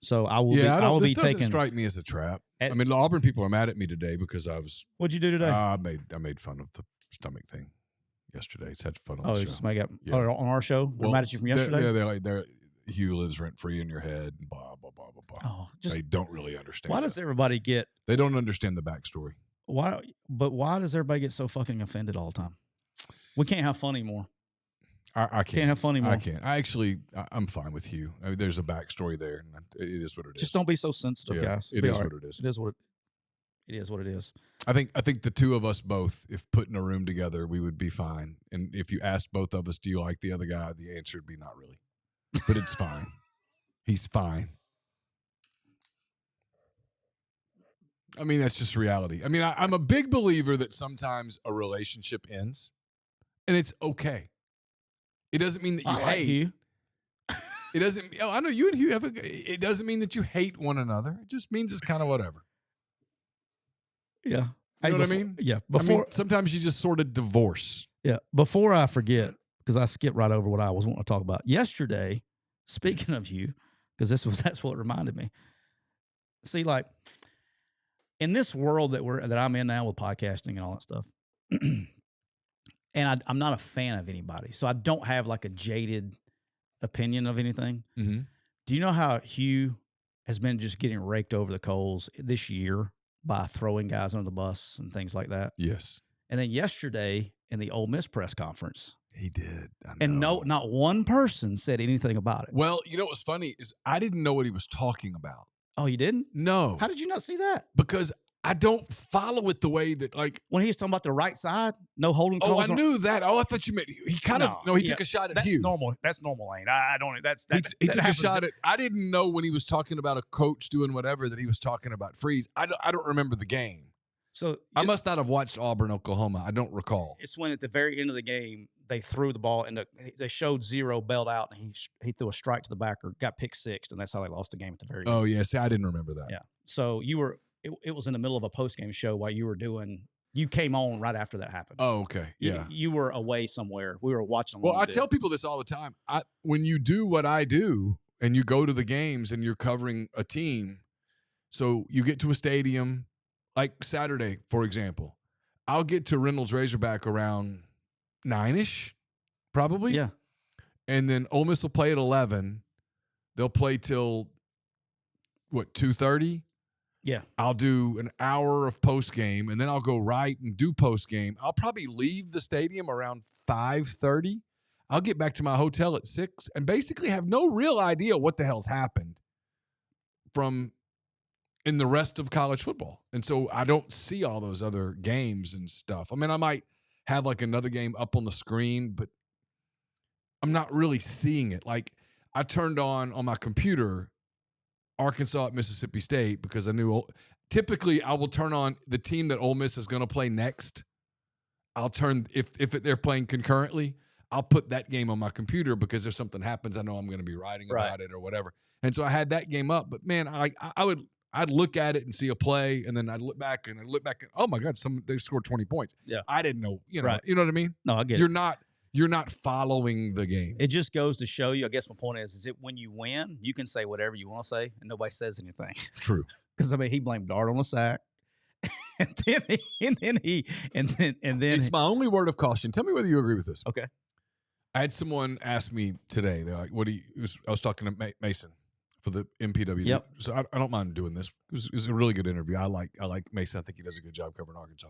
So I will. This doesn't strike me as a trap. I mean, the Auburn people are mad at me today because I was. What'd you do today? I made fun of the stomach thing yesterday. It's had fun on the show. On our show? We're mad at you from yesterday? They're Hugh lives rent-free in your head, and blah, blah, blah, blah, blah. Oh, they don't really understand. Why does everybody get... They don't understand the backstory. Why does everybody get so fucking offended all the time? We can't have fun anymore. I can't have fun anymore. I can't. I'm fine with Hugh. I mean, there's a backstory there, and it is what it is. Just don't be so sensitive, guys. It is what it is. It is what it is. I think the two of us both, if put in a room together, we would be fine. And if you asked both of us, do you like the other guy? The answer would be not really. But it's fine. He's fine. I mean, that's just reality. I mean, I'm a big believer that sometimes a relationship ends, and it's okay. It doesn't mean that you hate. Hugh. It doesn't. Oh, I know you and Hugh have it doesn't mean that you hate one another. It just means it's kind of whatever. Yeah. You know what I mean? Yeah. Sometimes you just sort of divorce. Yeah. Before I forget, because I skipped right over what I was wanting to talk about yesterday. Speaking of you, because that's what reminded me. See, like in this world that I'm in now with podcasting and all that stuff, and I'm not a fan of anybody, so I don't have like a jaded opinion of anything. Mm-hmm. Do you know how Hugh has been just getting raked over the coals this year by throwing guys under the bus and things like that? Yes. And then yesterday in the Ole Miss press conference, he did. And not one person said anything about it. Well, you know what's funny is I didn't know what he was talking about. Oh, you didn't? No. How did you not see that? Because I don't follow it the way that, like, when he was talking about the right side, no holding calls. Oh, I knew that. Oh, I thought you meant he kind of. No, he took a shot at Hugh. That's normal. That's normal, Lane. I don't. He took a shot at. I didn't know when he was talking about a coach doing whatever that he was talking about Freeze. I don't remember the game. So I must not have watched Auburn, Oklahoma. I don't recall. It's when at the very end of the game they threw the ball and they showed zero bailed out and he threw a strike to the backer, got pick sixed, and that's how they lost the game at the very end. Oh yeah, see, I didn't remember that. Yeah. So you were. It was in the middle of a post-game show while you were doing – you came on right after that happened. Oh, okay. Yeah. You were away somewhere. We were watching. Well, I tell people this all the time. When you do what I do and you go to the games and you're covering a team, so you get to a stadium, like Saturday, for example, I'll get to Reynolds Razorback around 9-ish, probably. Yeah. And then Ole Miss will play at 11. They'll play till, 2:30? Yeah. I'll do an hour of post game, and then I'll go right and do post game. I'll probably leave the stadium around 5:30. I'll get back to my hotel at 6 and basically have no real idea what the hell's happened in the rest of college football. And so I don't see all those other games and stuff. I mean, I might have like another game up on the screen, but I'm not really seeing it. Like I turned on my computer Arkansas at Mississippi State because I knew typically I will turn on the team that Ole Miss is going to play next. I'll turn if they're playing concurrently, I'll put that game on my computer because if something happens, I know I'm going to be writing about it or whatever. And so I had that game up, but man, I'd look at it and see a play, and then I'd look back and oh my God, they scored 20 points. Yeah, I didn't know. You know, right. You know what I mean? No, I get it. You're not following the game. It just goes to show you, I guess my point is that when you win, you can say whatever you want to say and nobody says anything. True. Because, I mean, he blamed Dart on the sack. and then It's my only word of caution. Tell me whether you agree with this. Okay. I had someone ask me today, they're like, I was talking to Mason for the MPW. Yep. So I don't mind doing this. It was a really good interview. I like Mason. I think he does a good job covering Arkansas.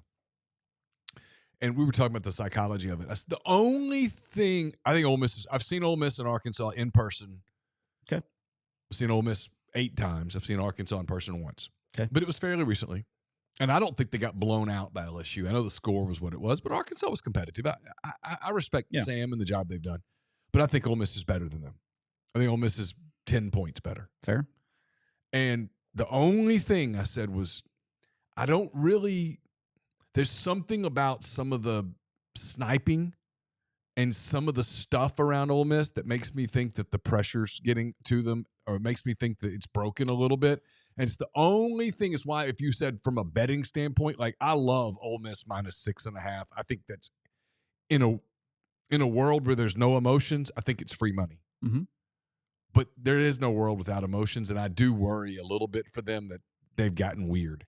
And we were talking about the psychology of it. That's the only thing I think Ole Miss is. I've seen Ole Miss and Arkansas in person. Okay. I've seen Ole Miss 8 times. I've seen Arkansas in person once. Okay. But it was fairly recently. And I don't think they got blown out by LSU. I know the score was what it was, but Arkansas was competitive. I respect Sam and the job they've done. But I think Ole Miss is better than them. I think Ole Miss is 10 points better. Fair. And the only thing I said was, I don't really – there's something about some of the sniping and some of the stuff around Ole Miss that makes me think that the pressure's getting to them, or it makes me think that it's broken a little bit. And it's the only thing is why, if you said from a betting standpoint, like I love Ole Miss -6.5. I think that's in a world where there's no emotions, I think it's free money. Mm-hmm. But there is no world without emotions, and I do worry a little bit for them that they've gotten weird.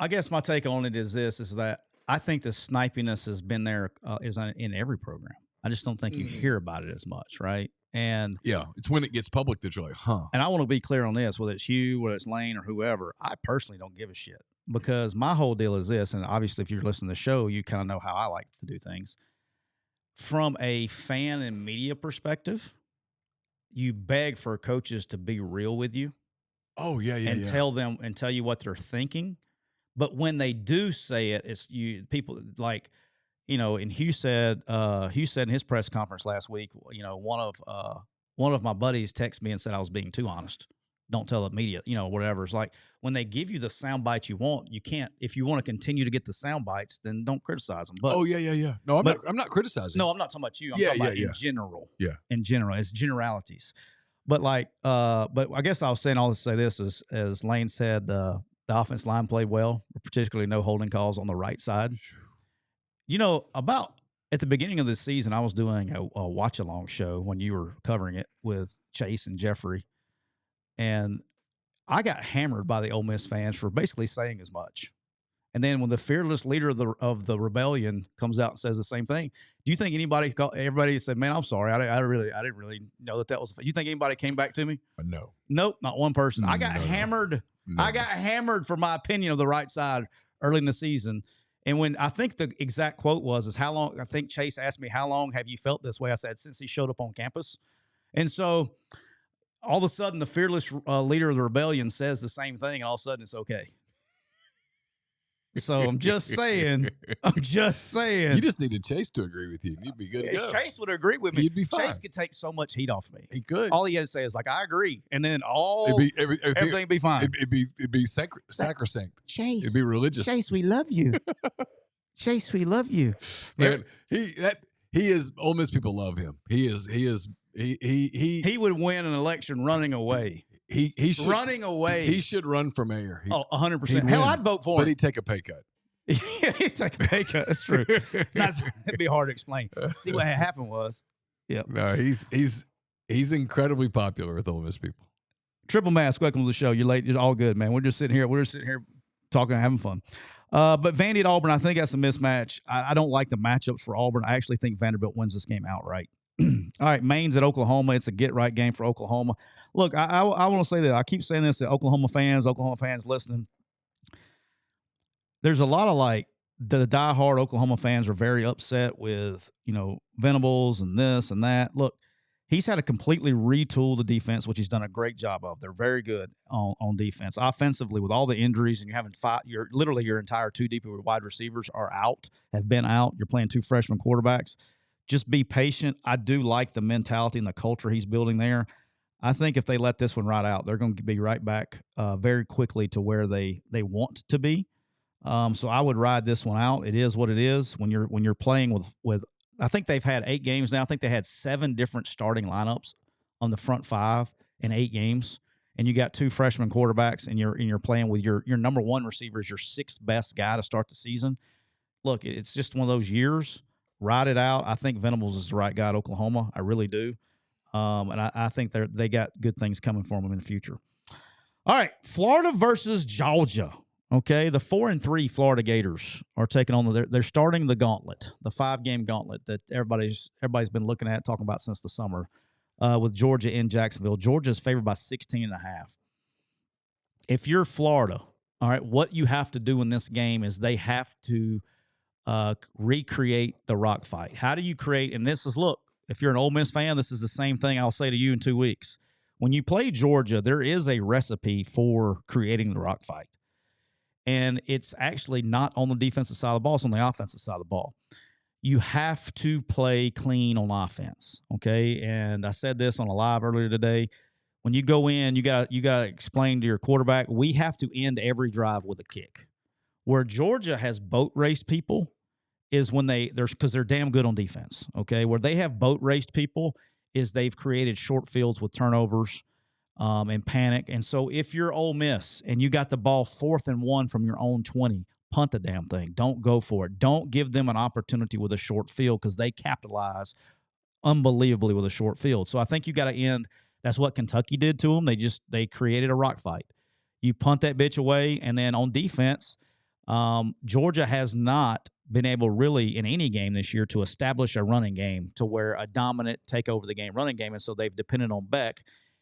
I guess my take on it is that I think the snipiness has been there is in every program. I just don't think you hear about it as much, right? And yeah, it's when it gets public that you're like, huh. And I want to be clear on this, whether it's you, whether it's Lane or whoever, I personally don't give a shit because my whole deal is this, and obviously if you're listening to the show, you kind of know how I like to do things. from a fan and media perspective, you beg for coaches to be real with you Oh yeah, yeah, and yeah. tell you what they're thinking. But when they do say it, it's people like, and Hugh said in his press conference last week, one of my buddies texted me and said I was being too honest. Don't tell the media, whatever. It's like when they give you the sound bites you want, you can't. If you want to continue to get the sound bites, then don't criticize them. But Oh yeah, yeah, yeah. No, I'm not criticizing. no, I'm not talking about you. I'm Yeah, talking about yeah, yeah. in general. Yeah. In general, it's generalities. But but I guess I was saying all to say this is, as Lane said, the offense line played well, particularly no holding calls on the right side. About at the beginning of this season, I was doing a watch along show when you were covering it with Chase and Jeffrey, and I got hammered by the Ole Miss fans for basically saying as much. And then when the fearless leader of the rebellion comes out and says the same thing, do you think everybody said, "Man, I'm sorry, I didn't really know that was"? You think anybody came back to me? No. Nope, not one person. I got No, no. hammered. No. I got hammered for my opinion of the right side early in the season. And when I think the exact quote is how long, I think Chase asked me, how long have you felt this way? I said, since he showed up on campus. And so all of a sudden, the fearless leader of the rebellion says the same thing, and all of a sudden it's okay. So I'm just saying. You just needed Chase to agree with you. You'd be good to go. If Chase would agree with me, You'd be fine. Chase could take so much heat off me. He could. All he had to say is like, I agree. And then everything would be fine. It'd be sacrosanct. Chase. It'd be religious. Chase, we love you. Chase, we love you. Man, he is Ole Miss people love him. He would win an election running away. He should running away. He should run for mayor. 100%. Hell, I'd vote for him. But he'd take a pay cut. He'd take a pay cut. That's true. It'd be hard to explain. See what happened was. Yeah. No, he's incredibly popular with Ole Miss people. Triple Mask, welcome to the show. You're late. It's all good, man. We're just sitting here talking and having fun. But Vandy at Auburn, I think that's a mismatch. I don't like the matchups for Auburn. I actually think Vanderbilt wins this game outright. All right, Maine's at Oklahoma. It's a get-right game for Oklahoma. Look, I want to say that. I keep saying this to Oklahoma fans listening. There's a lot of the diehard Oklahoma fans are very upset with, Venables and this and that. Look, he's had to completely retool the defense, which he's done a great job of. They're very good on defense. Offensively, with all the injuries and you're having your entire two deep wide receivers have been out. You're playing two freshman quarterbacks. Just be patient. I do like the mentality and the culture he's building there. I think if they let this one ride out, they're going to be right back very quickly to where they want to be. So I would ride this one out. It is what it is. When you're playing with I think they've had 8 games now. I think they had 7 different starting lineups on the front 5 in 8 games. And you got 2 freshman quarterbacks, and you're playing with your number 1 receiver is your 6th best guy to start the season. Look, it's just one of those years. Ride it out. I think Venables is the right guy at Oklahoma. I really do. And I think they got good things coming for them in the future. All right, Florida versus Georgia. Okay, the 4-3 Florida Gators are taking on they're starting the gauntlet, the 5-game gauntlet that everybody's been looking at, talking about since the summer, with Georgia in Jacksonville. Georgia is favored by 16.5. If you're Florida, all right, what you have to do in this game is they have to recreate the rock fight. How do you create? And look, if you're an Ole Miss fan, this is the same thing I'll say to you in 2 weeks. When you play Georgia, there is a recipe for creating the rock fight. And it's actually not on the defensive side of the ball. It's on the offensive side of the ball. You have to play clean on offense, okay? And I said this on a live earlier today. When you go in, you gotta explain to your quarterback, we have to end every drive with a kick. Where Georgia has boat raced people is when because they're damn good on defense, okay? Where they have boat raced people is they've created short fields with turnovers and panic. And so if you're Ole Miss and you got the ball 4th and 1 from your own 20, punt the damn thing. Don't go for it. Don't give them an opportunity with a short field because they capitalize unbelievably with a short field. So I think you got to end. That's what Kentucky did to them. They created a rock fight. You punt that bitch away, and then on defense, Georgia has not been able really in any game this year to establish a running game to where a dominant take over the game running game, and so they've depended on Beck.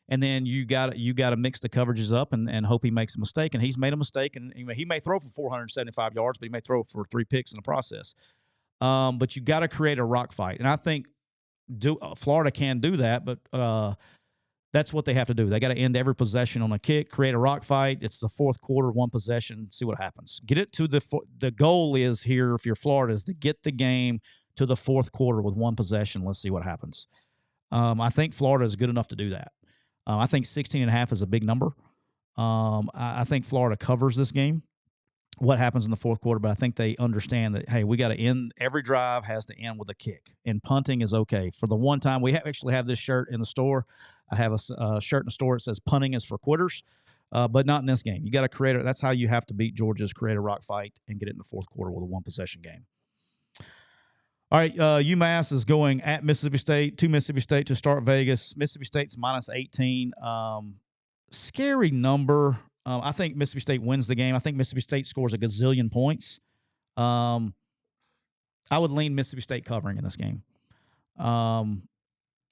And then you got to mix the coverages up and hope he makes a mistake. And he's made a mistake, and he may throw for 475 yards, but he may throw for 3 picks in the process. But you got to create a rock fight. And I think Florida can do that, but that's what they have to do. They got to end every possession on a kick, create a rock fight. It's the fourth quarter, one possession, see what happens. Get it to the goal is here, if you're Florida, is to get the game to the fourth quarter with one possession. Let's see what happens. I think Florida is good enough to do that. I think 16.5 is a big number. I think Florida covers this game. What happens in the fourth quarter, but I think they understand that, hey, we got to end, every drive has to end with a kick, and punting is okay. For the one time, we actually have this shirt in the store. I have a shirt in the store that says punting is for quitters, but not in this game. You got to create that's how you have to beat Georgia's create a rock fight and get it in the fourth quarter with a one-possession game. All right, UMass is going at Mississippi State, to Mississippi State to start Vegas. Mississippi State's minus 18. Scary number. I think Mississippi State wins the game. I think Mississippi State scores a gazillion points. I would lean Mississippi State covering in this game.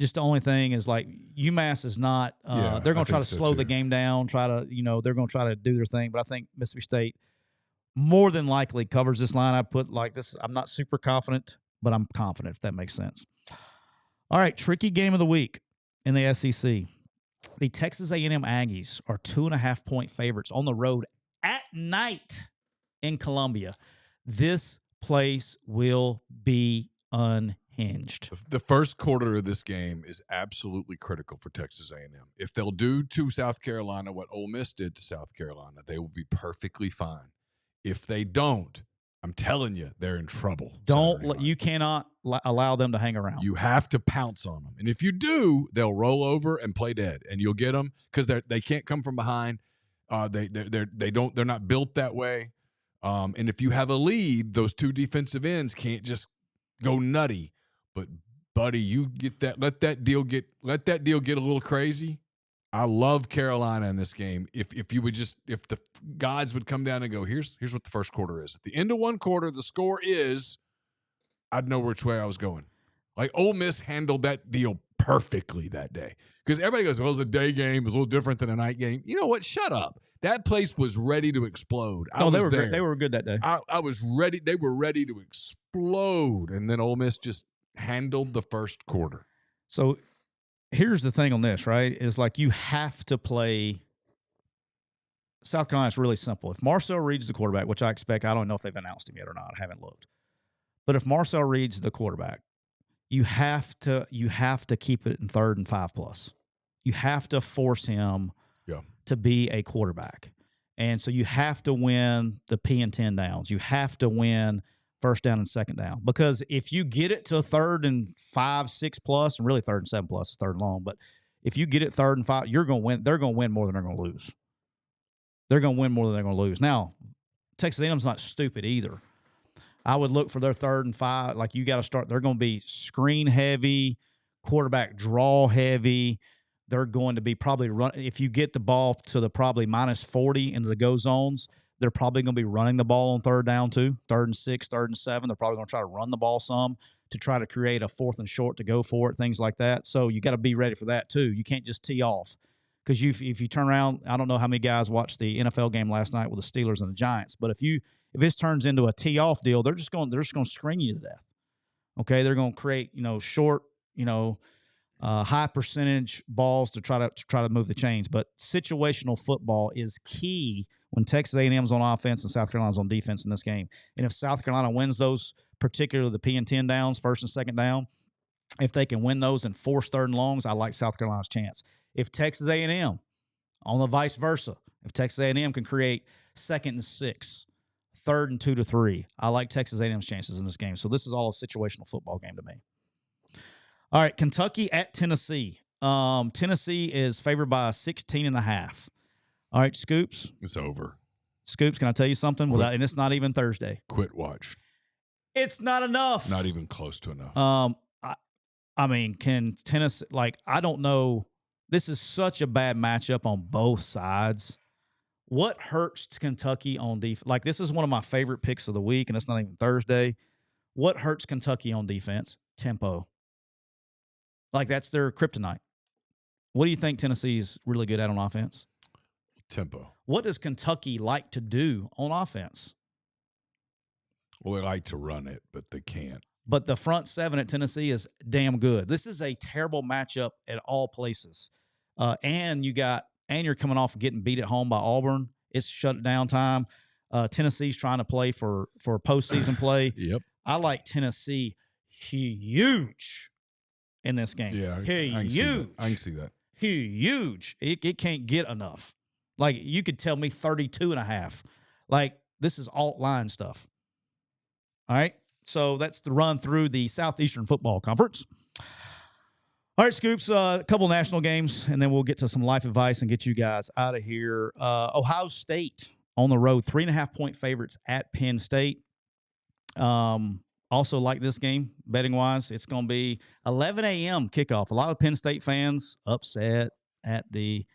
Just the only thing is, like, UMass is not they're going to try to slow the game down, they're going to try to do their thing. But I think Mississippi State more than likely covers this line. I put like this. I'm not super confident, but I'm confident, if that makes sense. All right, tricky game of the week in the SEC. The Texas A&M Aggies are 2.5-point favorites on the road at night in Columbia. This place will be unhinged. The first quarter of this game is absolutely critical for Texas A&M. If they'll do to South Carolina what Ole Miss did to South Carolina, they will be perfectly fine. If they don't, I'm telling you, they're in trouble. You cannot allow them to hang around. You have to pounce on them, and if you do, they'll roll over and play dead, and you'll get them because they can't come from behind. They're not built that way. And if you have a lead, those two defensive ends can't just go nutty. But buddy, you get that. Let that deal get a little crazy. I love Carolina in this game. If the gods would come down and go, here's what the first quarter is. At the end of one quarter, the score is, I'd know which way I was going. Like, Ole Miss handled that deal perfectly that day. Because everybody goes, well, it was a day game. It was a little different than a night game. You know what? Shut up. That place was ready to explode. They were great. They were good that day. I was ready. They were ready to explode. And then Ole Miss just handled the first quarter. So here's the thing on this, right? Is like, you have to play. South Carolina is really simple. If Marcel Reed's the quarterback, which I expect, I don't know if they've announced him yet or not. I haven't looked. But if Marcel Reed's the quarterback, you have to keep it in 3rd and 5+. You have to force him to be a quarterback. And so you have to win the P and 10 downs. You have to win first down and second down. Because if you get it to 3rd and 5, 6+, and really 3rd and 7+, is 3rd and long, but if you get it 3rd and 5, you're going to win. They're going to win more than they're going to lose. They're going to win more than they're going to lose. Now, Texas A&M's not stupid either. I would look for their 3rd and 5. Like, you got to start. They're going to be screen heavy, quarterback draw heavy. They're going to be probably run. If you get the ball to the probably -40 into the go zones, they're probably going to be running the ball on 3rd down too. 3rd and 6, 3rd and 7. They're probably going to try to run the ball some to try to create a 4th and short to go for it, things like that. So you got to be ready for that too. You can't just tee off. Because if you turn around, I don't know how many guys watched the NFL game last night with the Steelers and the Giants, but if this turns into a tee off deal, they're just going to screen you to death. Okay, they're going to create short, high percentage balls to try to move the chains. But situational football is key when Texas A&M's on offense and South Carolina's on defense in this game. And if South Carolina wins those, particularly the P and 10 downs, 1st and 2nd down, if they can win those and force 3rd and longs, I like South Carolina's chance. If Texas A&M, on the vice versa, if Texas A&M can create 2nd and 6, 3rd and 2 to 3, I like Texas A&M's chances in this game. So this is all a situational football game to me. All right, Kentucky at Tennessee. Tennessee is favored by 16.5. All right, Scoops. It's over. Scoops, can I tell you something? And it's not even Thursday. Quit watch. It's not enough. Not even close to enough. I mean, can Tennessee, I don't know. This is such a bad matchup on both sides. What hurts Kentucky on defense? This is one of my favorite picks of the week, and it's not even Thursday. What hurts Kentucky on defense? Tempo. That's their kryptonite. What do you think Tennessee's really good at on offense? Tempo. What does Kentucky like to do on offense? Well, they like to run it, but they can't. But the front seven at Tennessee is damn good. This is a terrible matchup at all places. And you're coming off of getting beat at home by Auburn. It's shut down time. Tennessee's trying to play for postseason play. Yep. I like Tennessee huge in this game. Yeah, huge. I can see that. Huge. It can't get enough. Like, you could tell me 32.5. Like, this is alt line stuff. All right. So that's the run through the Southeastern Football Conference. All right, Scoops, a couple national games, and then we'll get to some life advice and get you guys out of here. Ohio State on the road, 3.5-point favorites at Penn State. Also like this game, betting-wise, it's going to be 11 a.m. kickoff. A lot of Penn State fans upset at the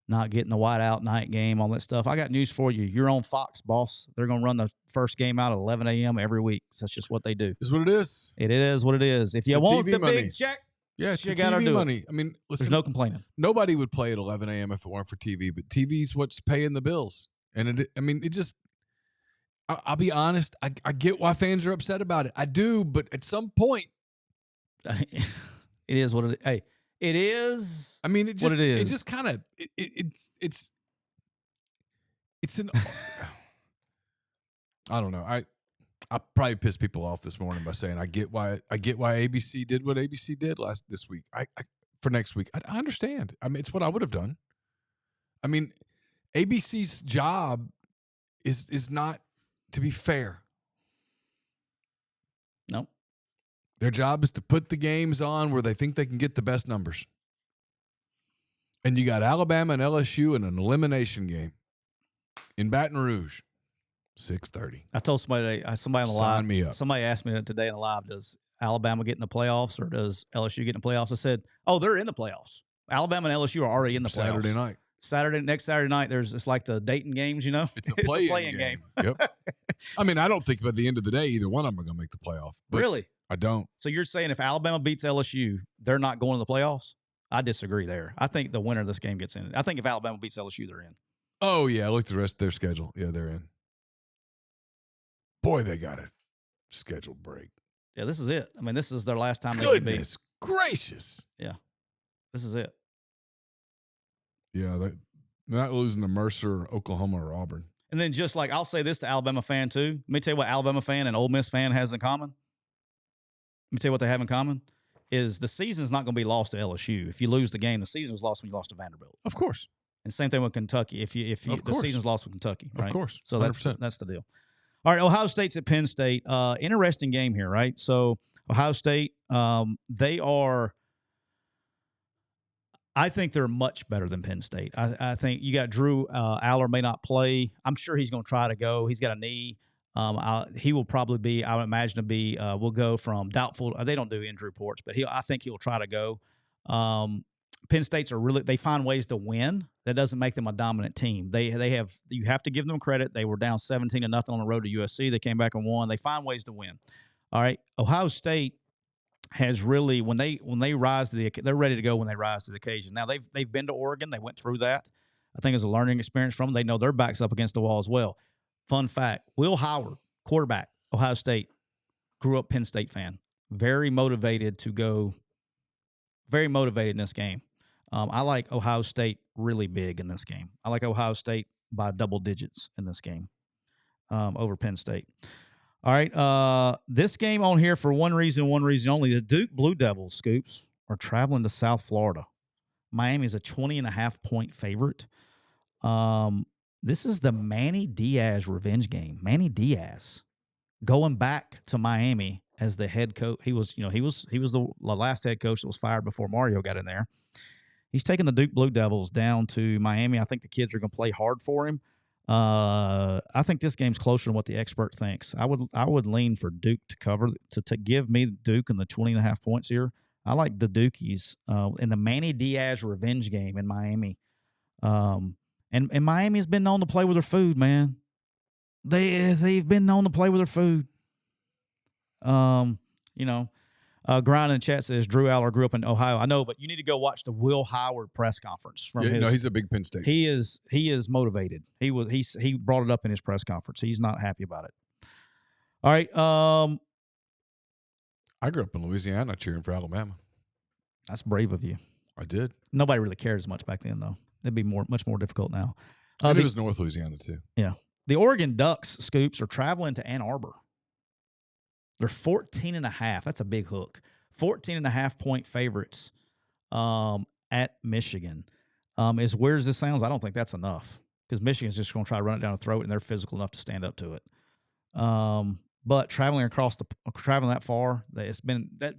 not getting the whiteout night game, all that stuff. I got news for you. You're on Fox, boss. They're going to run the first game out at 11 a.m. every week. So that's just what they do. Is what it is. It is what it is. If you want the money. big check, yeah, it's you got to do money. it. I mean, listen, there's no complaining. Nobody would play at 11 a.m. if it weren't for TV, but TV's what's paying the bills. And I'll be honest, I get why fans are upset about it. I do, but at some point, it is what it is. Hey, it is. I mean, it just, what it is. It just kind of it's an. I don't know. I probably pissed people off this morning by saying I get why ABC did what ABC did this week. For next week, I understand. I mean, it's what I would have done. I mean, ABC's job is not to be fair. No. Their job is to put the games on where they think they can get the best numbers. And you got Alabama and LSU in an elimination game in Baton Rouge, 6:30. I told somebody on the live. Sign me up. Somebody asked me today in the live, does Alabama get in the playoffs or does LSU get in the playoffs? I said, oh, they're in the playoffs. Alabama and LSU are already in the playoffs. Saturday night. Next Saturday night, it's like the Dayton games, you know? It's a play-in game. Yep. I mean, I don't think by the end of the day, either one of them are going to make the playoff. Really? I don't. So you're saying if Alabama beats LSU, they're not going to the playoffs? I disagree there. I think the winner of this game gets in. I think if Alabama beats LSU, they're in. Oh, yeah. Look at the rest of their schedule. Yeah, they're in. Boy, they got a scheduled break. Yeah, this is it. I mean, this is their last time they can beat. Goodness gracious. Yeah. This is it. Yeah, they're not losing to Mercer, Oklahoma, or Auburn. And then just like, I'll say this to Alabama fan too. Let me tell you what Alabama fan and Ole Miss fan has in common. Let me tell you what they have in common is the season's not going to be lost to LSU. If you lose the game, the season was lost when you lost to Vanderbilt. Of course. And same thing with Kentucky. If the season's lost with Kentucky, right? Of course. So that's the deal. All right, Ohio State's at Penn State. Interesting game here, right? So Ohio State, they are. I think they're much better than Penn State. I think you got Drew Aller may not play. I'm sure he's going to try to go. He's got a knee. He will probably be. I would imagine to be. Will go from doubtful. They don't do injury reports, but I think he'll try to go. Penn State's are really. They find ways to win. That doesn't make them a dominant team. They have. You have to give them credit. They were down 17-0 on the road to USC. They came back and won. They find ways to win. All right, Ohio State has really when they rise to they're ready to go when they rise to the occasion. Now they've been to Oregon. They went through that. I think it's a learning experience from them. They know their back's up against the wall as well. Fun fact: Will Howard, quarterback, Ohio State, grew up Penn State fan. Very motivated to go. Very motivated in this game. I like Ohio State really big in this game. I like Ohio State by double digits in this game over Penn State. All right, this game on here for one reason only. The Duke Blue Devils, Scoops, are traveling to South Florida. Miami is a 20.5-point favorite. This is the Manny Diaz revenge game. Manny Diaz going back to Miami as the head coach. He was the last head coach that was fired before Mario got in there. He's taking the Duke Blue Devils down to Miami. I think the kids are going to play hard for him. I think this game's closer than what the expert thinks. I would lean for Duke to cover to give me Duke in the 20.5 points here. I like the Dukies in the Manny Diaz revenge game in Miami. And Miami has been known to play with their food, man. They've been known to play with their food. Grind in the chat says Drew Aller grew up in Ohio. I know, but you need to go watch the Will Howard press conference from his. No, he's a big Penn State. He is motivated. He brought it up in his press conference. He's not happy about it. All right. I grew up in Louisiana cheering for Alabama. That's brave of you. I did. Nobody really cared as much back then, though. It'd be much more difficult now. And it was North Louisiana, too. Yeah. The Oregon Ducks, Scoops, are traveling to Ann Arbor. They're 14.5. That's a big hook. 14.5-point favorites at Michigan. As weird as this sounds, I don't think that's enough because Michigan's just going to try to run it down the throat, and they're physical enough to stand up to it. But traveling that far, it's been the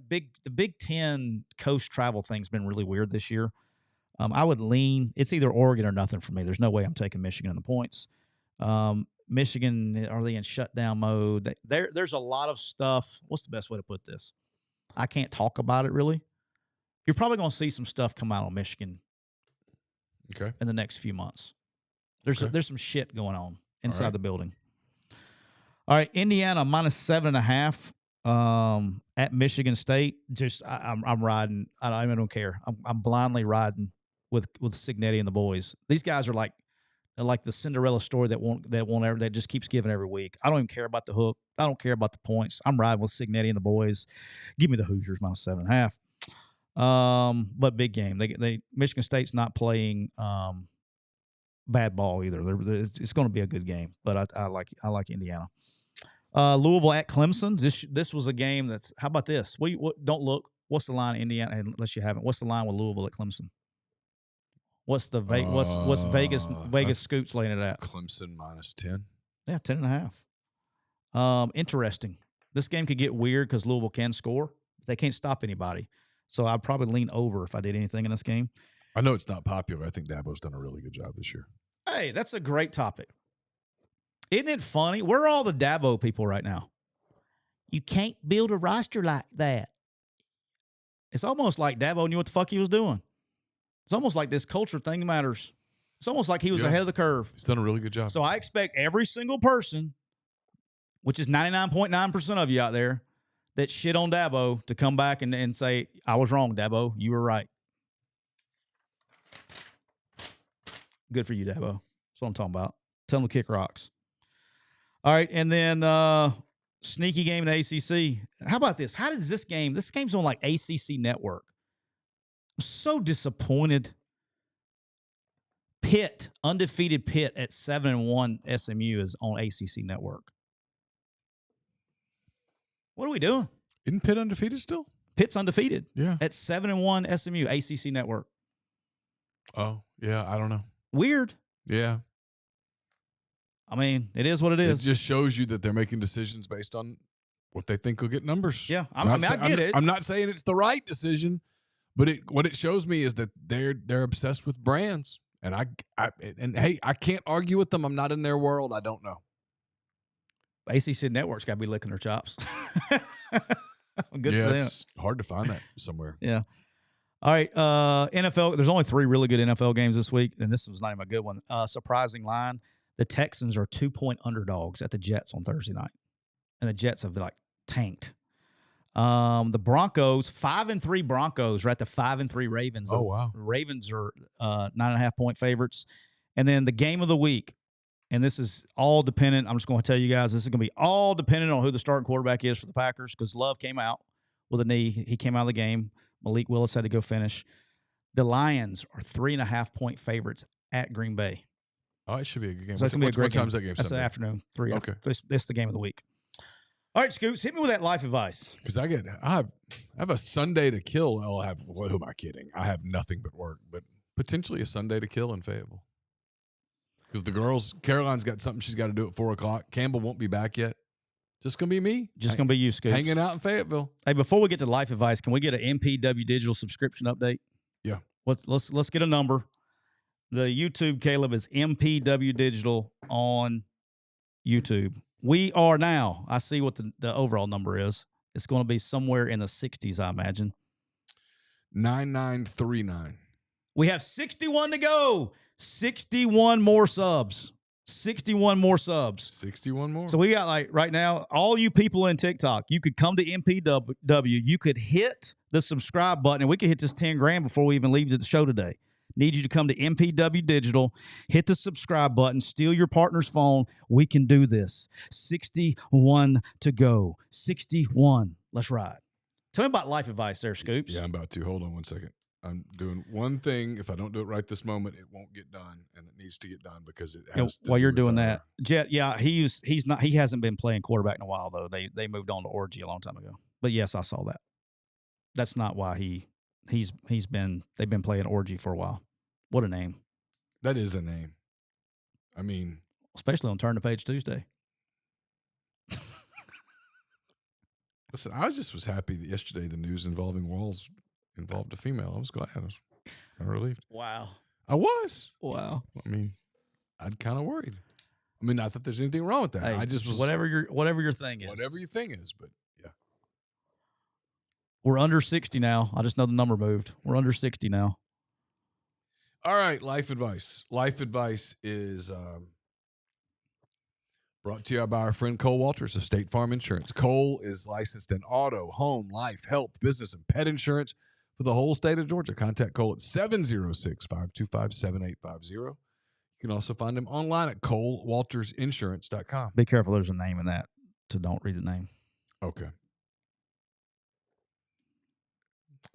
Big Ten coast travel thing's been really weird this year. I would lean. It's either Oregon or nothing for me. There's no way I'm taking Michigan in the points. Michigan, are they in shutdown mode? There's a lot of stuff. What's the best way to put this? I can't talk about it really. You're probably going to see some stuff come out on Michigan. Okay. In the next few months, there's some shit going on inside the building. All right, Indiana -7.5 at Michigan State. Just I'm riding. I don't care. I'm blindly riding with Signetti and the boys. These guys are like the Cinderella story that just keeps giving every week. I don't even care about the hook. I don't care about the points. I'm riding with Signetti and the boys. Give me the Hoosiers -7.5. But big game. They Michigan State's not playing bad ball either. It's going to be a good game. But I like Indiana. Louisville at Clemson. This was a game that's. How about this? Don't look. What's the line in Indiana? Unless you haven't. What's the line with Louisville at Clemson? What's the what's Vegas Scoots laying it at? Clemson -10. Yeah, 10.5. Interesting. This game could get weird because Louisville can score. They can't stop anybody. So I'd probably lean over if I did anything in this game. I know it's not popular. I think Dabo's done a really good job this year. Hey, that's a great topic. Isn't it funny? Where are all the Dabo people right now? You can't build a roster like that. It's almost like Dabo knew what the fuck he was doing. It's almost like this culture thing matters. It's almost like he was ahead of the curve. He's done a really good job. So I expect every single person, which is 99.9% of you out there, that shit on Dabo to come back and say, I was wrong, Dabo. You were right. Good for you, Dabo. That's what I'm talking about. Tell them to kick rocks. All right, and then sneaky game in the ACC. How about this? How does this game's on like ACC Network. I'm so disappointed. Undefeated Pitt at 7-1 SMU is on ACC Network. What are we doing? Isn't Pitt undefeated still? Pitt's undefeated. Yeah. At 7-1 SMU, ACC Network. Oh, yeah. I don't know. Weird. Yeah. I mean, it is what it is. It just shows you that they're making decisions based on what they think will get numbers. Yeah. I get it. I'm not saying it's the right decision, but what it shows me is that they're obsessed with brands. And hey, I can't argue with them. I'm not in their world. I don't know. ACC Network's got to be licking their chops. Good for them. It's hard to find that somewhere. Yeah. All right. NFL. There's only 3 really good NFL games this week, and this was not even a good one. Surprising line: the Texans are 2-point underdogs at the Jets on Thursday night, and the Jets have tanked. The Broncos, 5-3 Broncos, are at the 5-3 Ravens. Oh wow! The Ravens are 9.5-point favorites, and then the game of the week. And this is all dependent. I'm just going to tell you guys, this is going to be all dependent on who the starting quarterback is for the Packers because Love came out with a knee. He came out of the game. Malik Willis had to go finish. The Lions are 3.5-point favorites at Green Bay. Oh, it should be a good game. So it's going to be a great game. What time's that game? That's Sunday? the afternoon. 3. Okay. This is the game of the week. All right, Scoots, hit me with that life advice. Because I have a Sunday to kill. Who am I kidding? I have nothing but work, but potentially a Sunday to kill in Fayetteville. Because the girls, Caroline's got something she's got to do at 4:00. Campbell won't be back yet. Just going to be me. Just going to be you, Scoops. Hanging out in Fayetteville. Hey, before we get to life advice, can we get an MPW Digital subscription update? Yeah. Let's get a number. The YouTube, Caleb, is MPW Digital on YouTube. We are now, I see what the overall number is. It's going to be somewhere in the 60s, I imagine. 9939. We have 61 to go. 61 more subs. 61 more subs. 61 more. So we got right now, all you people in TikTok, you could come to MPW. You could hit the subscribe button, and we could hit this 10 grand before we even leave the show today. Need you to come to MPW Digital, hit the subscribe button, steal your partner's phone. We can do this. 61 to go. 61. Let's ride. Tell me about life advice there, Scoops. Yeah, I'm about to. Hold on one second. I'm doing one thing. If I don't do it right this moment, it won't get done, and it needs to get done because it has to. While you're doing that, Jet, yeah, he hasn't been playing quarterback in a while though. They moved on to Orgy a long time ago. But yes, I saw that. That's not why they've been playing Orgy for a while. What a name. That is a name. I mean, especially on Turn the Page Tuesday. Listen, I was happy that yesterday the news involving Walls involved a female. I was glad. I was kind of relieved. Wow. I was. Wow. I mean, I'd kind of worried. I mean, not that there's anything wrong with that. Hey, I just was whatever your thing is. Whatever your thing is, but yeah. We're under 60 now. I just know the number moved. We're under 60 now. All right, life advice. Life advice is brought to you by our friend Cole Walters of State Farm Insurance. Cole is licensed in auto, home, life, health, business, and pet insurance for the whole state of Georgia. Contact Cole at 706-525-7850. You can also find him online at colewaltersinsurance.com. Be careful. There's a name in that, so don't read the name. Okay.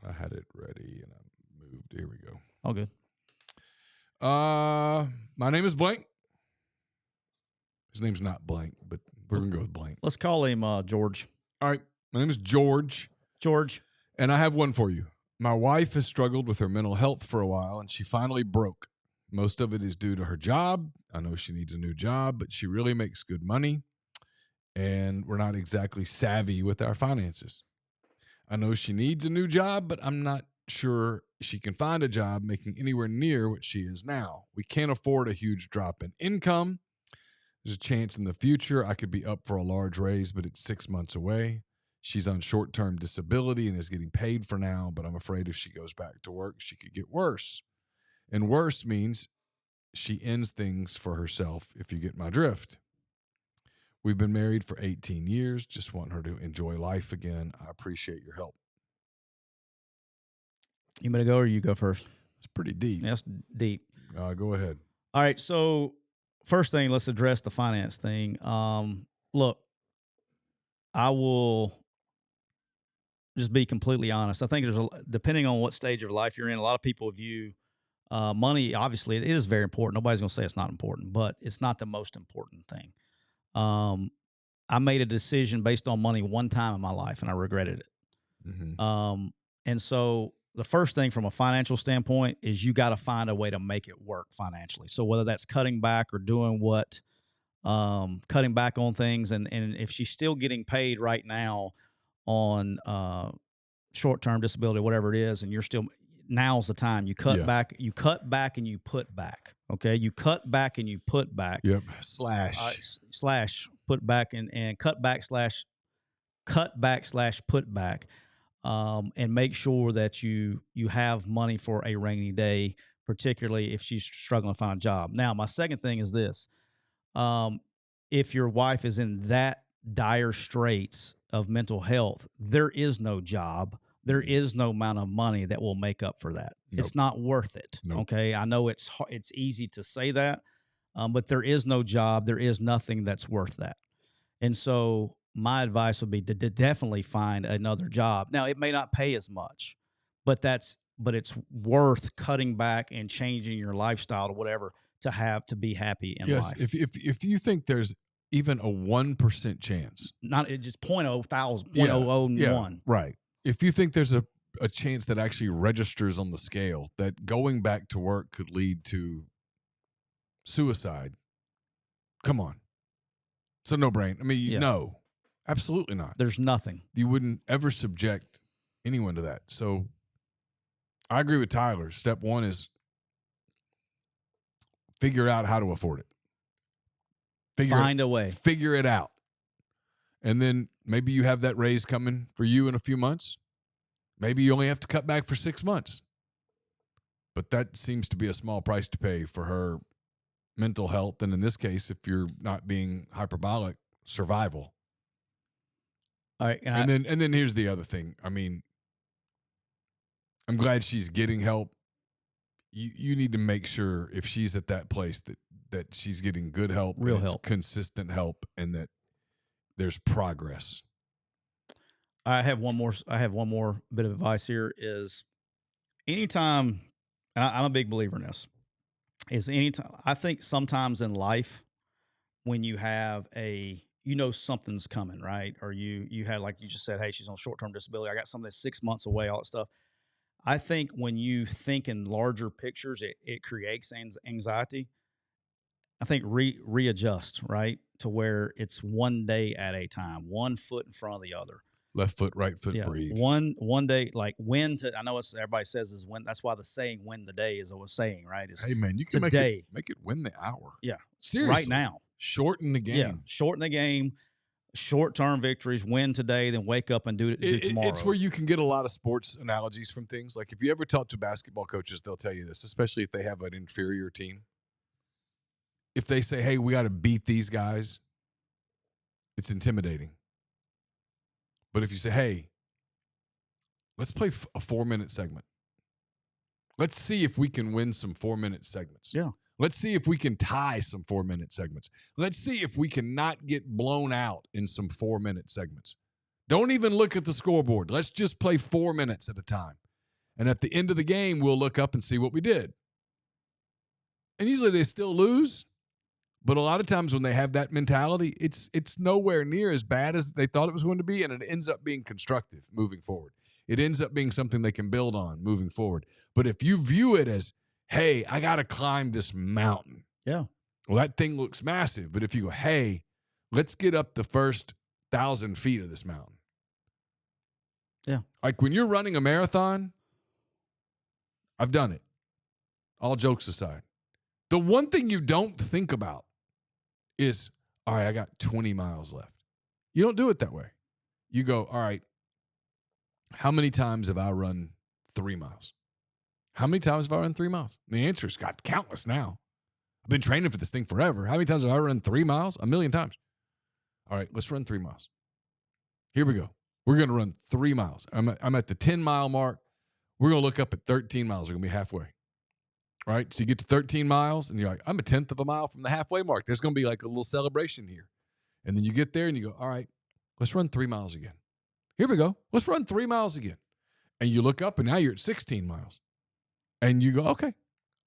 I had it ready, and I moved. Here we go. All good. My name is Blank. His name's not Blank, but we're going to go with Blank. Let's call him George. All right. My name is George. George. And I have one for you. My wife has struggled with her mental health for a while, and she finally broke. Most of it is due to her job. I know she needs a new job, but she really makes good money, and we're not exactly savvy with our finances. I know she needs a new job, but I'm not sure she can find a job making anywhere near what she is now. We can't afford a huge drop in income. There's a chance in the future I could be up for a large raise, but it's 6 months away. She's on short-term disability and is getting paid for now, but I'm afraid if she goes back to work, she could get worse. And worse means she ends things for herself, if you get my drift. We've been married for 18 years. Just want her to enjoy life again. I appreciate your help. You want me to go or you go first? It's pretty deep. That's deep. Go ahead. All right, so first thing, let's address the finance thing. Look, I will just be completely honest. I think depending on what stage of life you're in, a lot of people view money, obviously, it is very important. Nobody's going to say it's not important, but it's not the most important thing. I made a decision based on money one time in my life, and I regretted it. Mm-hmm. And so the first thing from a financial standpoint is you got to find a way to make it work financially. So whether that's cutting back or doing cutting back on things. And if she's still getting paid right now on short-term disability, whatever it is, and now's the time you cut back, and you put back. Okay. You cut back and you put back. Yep. Slash put back and cut back / put back. And make sure that you have money for a rainy day, particularly if she's struggling to find a job. Now, my second thing is this. If your wife is in that dire straits of mental health, there is no job. There is no amount of money that will make up for that. Nope. It's not worth it. Nope. Okay. I know it's easy to say that, but there is no job. There is nothing that's worth that. And so my advice would be to definitely find another job. Now, it may not pay as much, but it's worth cutting back and changing your lifestyle to whatever to be happy in life. If you think there's even a 1% chance, not just 0.001. Right. If you think there's a chance that actually registers on the scale that going back to work could lead to suicide, come on. It's a no-brainer. I mean, no. Absolutely not. There's nothing. You wouldn't ever subject anyone to that. So I agree with Tyler. Step one is figure out how to afford it. Find a way. Figure it out. And then maybe you have that raise coming for you in a few months. Maybe you only have to cut back for 6 months. But that seems to be a small price to pay for her mental health. And in this case, if you're not being hyperbolic, survival. All right, and then here's the other thing. I mean, I'm glad she's getting help. you need to make sure if she's at that place that she's getting good help, Real and it's help. consistent help, and that there's progress. I have one more bit of advice here is anytime, and I'm a big believer in this, is anytime, I think sometimes in life when you have something's coming, right? Or you had, like you just said, hey, she's on short-term disability. I got something that's 6 months away, all that stuff. I think when you think in larger pictures, it creates anxiety. I think readjust, right? To where it's one day at a time, one foot in front of the other. Left foot, right foot, Yeah, breathe. one day, like when to. I know it's everybody says is when. That's why the saying "win the day" is a saying, right? Is Hey man, you can today. make it win the hour. Yeah, Seriously, right now. shorten the game. Yeah, shorten the game. Short-term victories, win today, then wake up and do tomorrow. It's where you can get a lot of sports analogies from things. Like if you ever talk to basketball coaches, they'll tell you this, especially if they have an inferior team. If they say, hey, we got to beat these guys, it's intimidating. But if you say, hey, let's play a 4-minute segment. Let's see if we can win some 4-minute segments. Yeah. Let's see if we can tie some 4-minute segments. Let's see if we can not get blown out in some 4-minute segments. Don't even look at the scoreboard. Let's just play 4 minutes at a time. And at the end of the game, we'll look up and see what we did. And usually they still lose. But a lot of times when they have that mentality, it's nowhere near as bad as they thought it was going to be, and it ends up being constructive moving forward. It ends up being something they can build on moving forward. But if you view it as, hey, I got to climb this mountain. Yeah. Well, that thing looks massive. But if you go, hey, let's get up the first 1,000 feet of this mountain. Yeah. Like when you're running a marathon, I've done it. All jokes aside. The one thing you don't think about is, all right, I got 20 miles left. You don't do it that way. You go, all right, how many times have I run 3 miles? How many times have I run 3 miles? And the answer is, God, countless now. I've been training for this thing forever. How many times have I run 3 miles? 1,000,000 times. All right, let's run 3 miles. Here we go. We're going to run 3 miles. I'm at the 10-mile mark. We're going to look up at 13 miles. We're going to be halfway. All right, so you get to 13 miles, and you're like, I'm a 1/10 of a mile from the halfway mark. There's going to be like a little celebration here. And then you get there, and you go, all right, let's run 3 miles again. Here we go. Let's run 3 miles again. And you look up, and now you're at 16 miles. And you go, okay,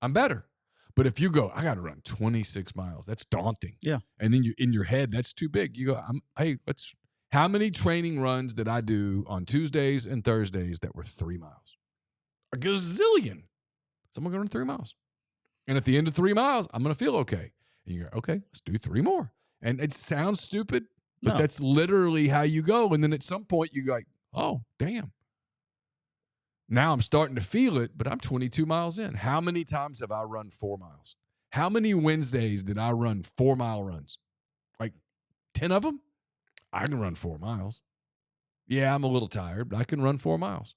I'm better. But if you go, I got to run 26 miles. That's daunting. Yeah. And then you in your head, that's too big. You go, how many training runs did I do on Tuesdays and Thursdays that were 3 miles? A gazillion. So I'm going to run 3 miles. And at the end of 3 miles, I'm going to feel okay. And you go, okay, let's do 3 more. And it sounds stupid, but that's literally how you go. And then at some point, you go like, oh, damn. Now I'm starting to feel it, but I'm 22 miles in. How many times have I run 4 miles? How many Wednesdays did I run 4-mile runs? Like 10 of them? I can run 4 miles. Yeah, I'm a little tired, but I can run 4 miles.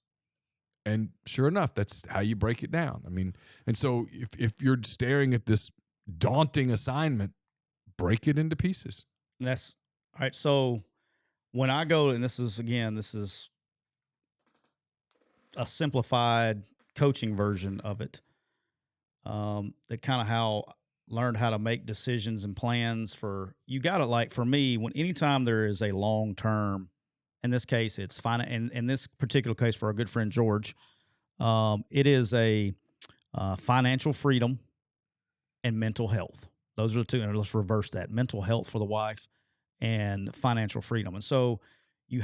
And sure enough, that's how you break it down. I mean, and so if you're staring at this daunting assignment, break it into pieces. That's all right. So when I go, and this is a simplified coaching version of it. That kind of how I learned how to make decisions and plans for, you got to, like, for me, anytime there is a long-term, in this case, it's fine. And in this particular case, for our good friend George, it is a financial freedom and mental health. Those are the two. And let's reverse that: mental health for the wife and financial freedom. And so you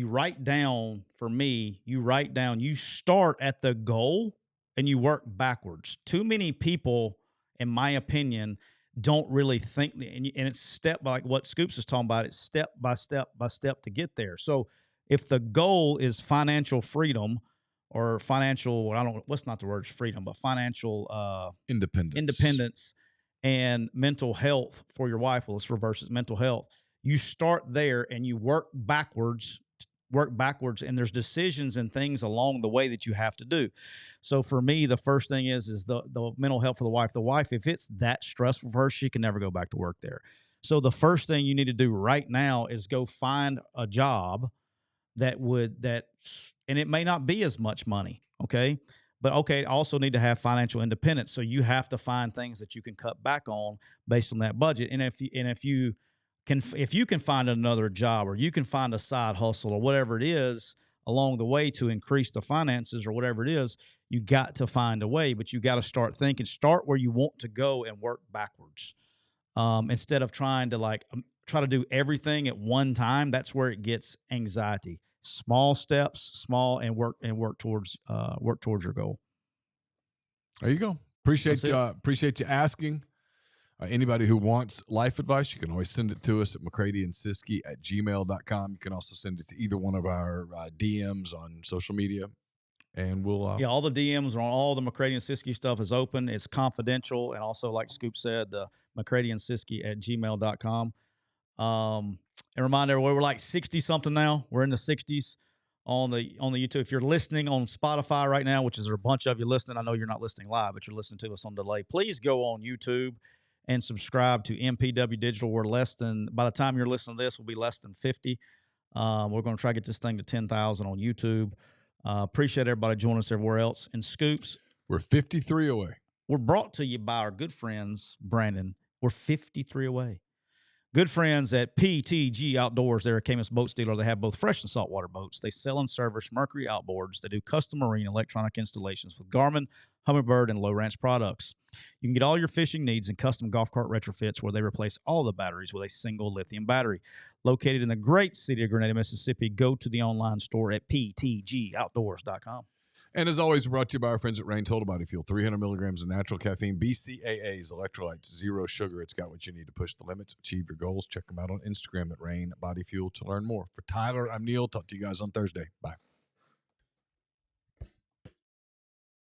write down. For me, you start at the goal and you work backwards. Too many people, in my opinion, don't really think, and it's step by, like what Scoops is talking about, it's step by step to get there. So if the goal is financial freedom or financial, what's not the word freedom, but financial independence and mental health for your wife, well, let's reverse it, mental health. You start there and you work backwards, and there's decisions and things along the way that you have to do. So for me, the first thing is the mental health for the wife. The wife, if it's that stressful for her, she can never go back to work there. So the first thing you need to do right now is go find a job and it may not be as much money, okay? But okay, also need to have financial independence. So you have to find things that you can cut back on based on that budget. And if you can find another job, or you can find a side hustle, or whatever it is along the way to increase the finances, or whatever it is, you got to find a way. But you got to start thinking, start where you want to go and work backwards, instead of trying to try to do everything at one time. That's where it gets anxiety. Small steps, and work towards your goal. There you go. Appreciate you asking. Anybody who wants life advice, you can always send it to us at McCreadyandSiskey@gmail.com. You can also send it to either one of our DMs on social media, and we'll all the DMs are on. All the McCready and Siskey stuff is open. It's confidential, and also, like Scoop said, McCreadyandSiskey@gmail.com. And remind everyone, we're like 60 something now. We're in the 60s on the YouTube. If you're listening on Spotify right now, which is a bunch of you listening, I know you're not listening live, but you're listening to us on delay. Please go on YouTube and subscribe to MPW Digital. We're by the time you're listening to this, we'll be less than 50. We're going to try to get this thing to 10,000 on YouTube. Appreciate everybody joining us everywhere else. And Scoops, we're 53 away. We're brought to you by our good friends, Brandon. We're 53 away. Good friends at PTG Outdoors. They're a Camus boat dealer. They have both fresh and saltwater boats. They sell and service Mercury outboards. They do custom marine electronic installations with Garmin, Humminbird, and Low Ranch products. You can get all your fishing needs and custom golf cart retrofits where they replace all the batteries with a single lithium battery. Located in the great city of Grenada, Mississippi, go to the online store at ptgoutdoors.com. And as always, brought to you by our friends at Rain Total Body Fuel. 300 milligrams of natural caffeine, BCAAs, electrolytes, zero sugar. It's got what you need to push the limits, achieve your goals. Check them out on Instagram at Rain Body Fuel to learn more. For Tyler, I'm Neil. Talk to you guys on Thursday. Bye.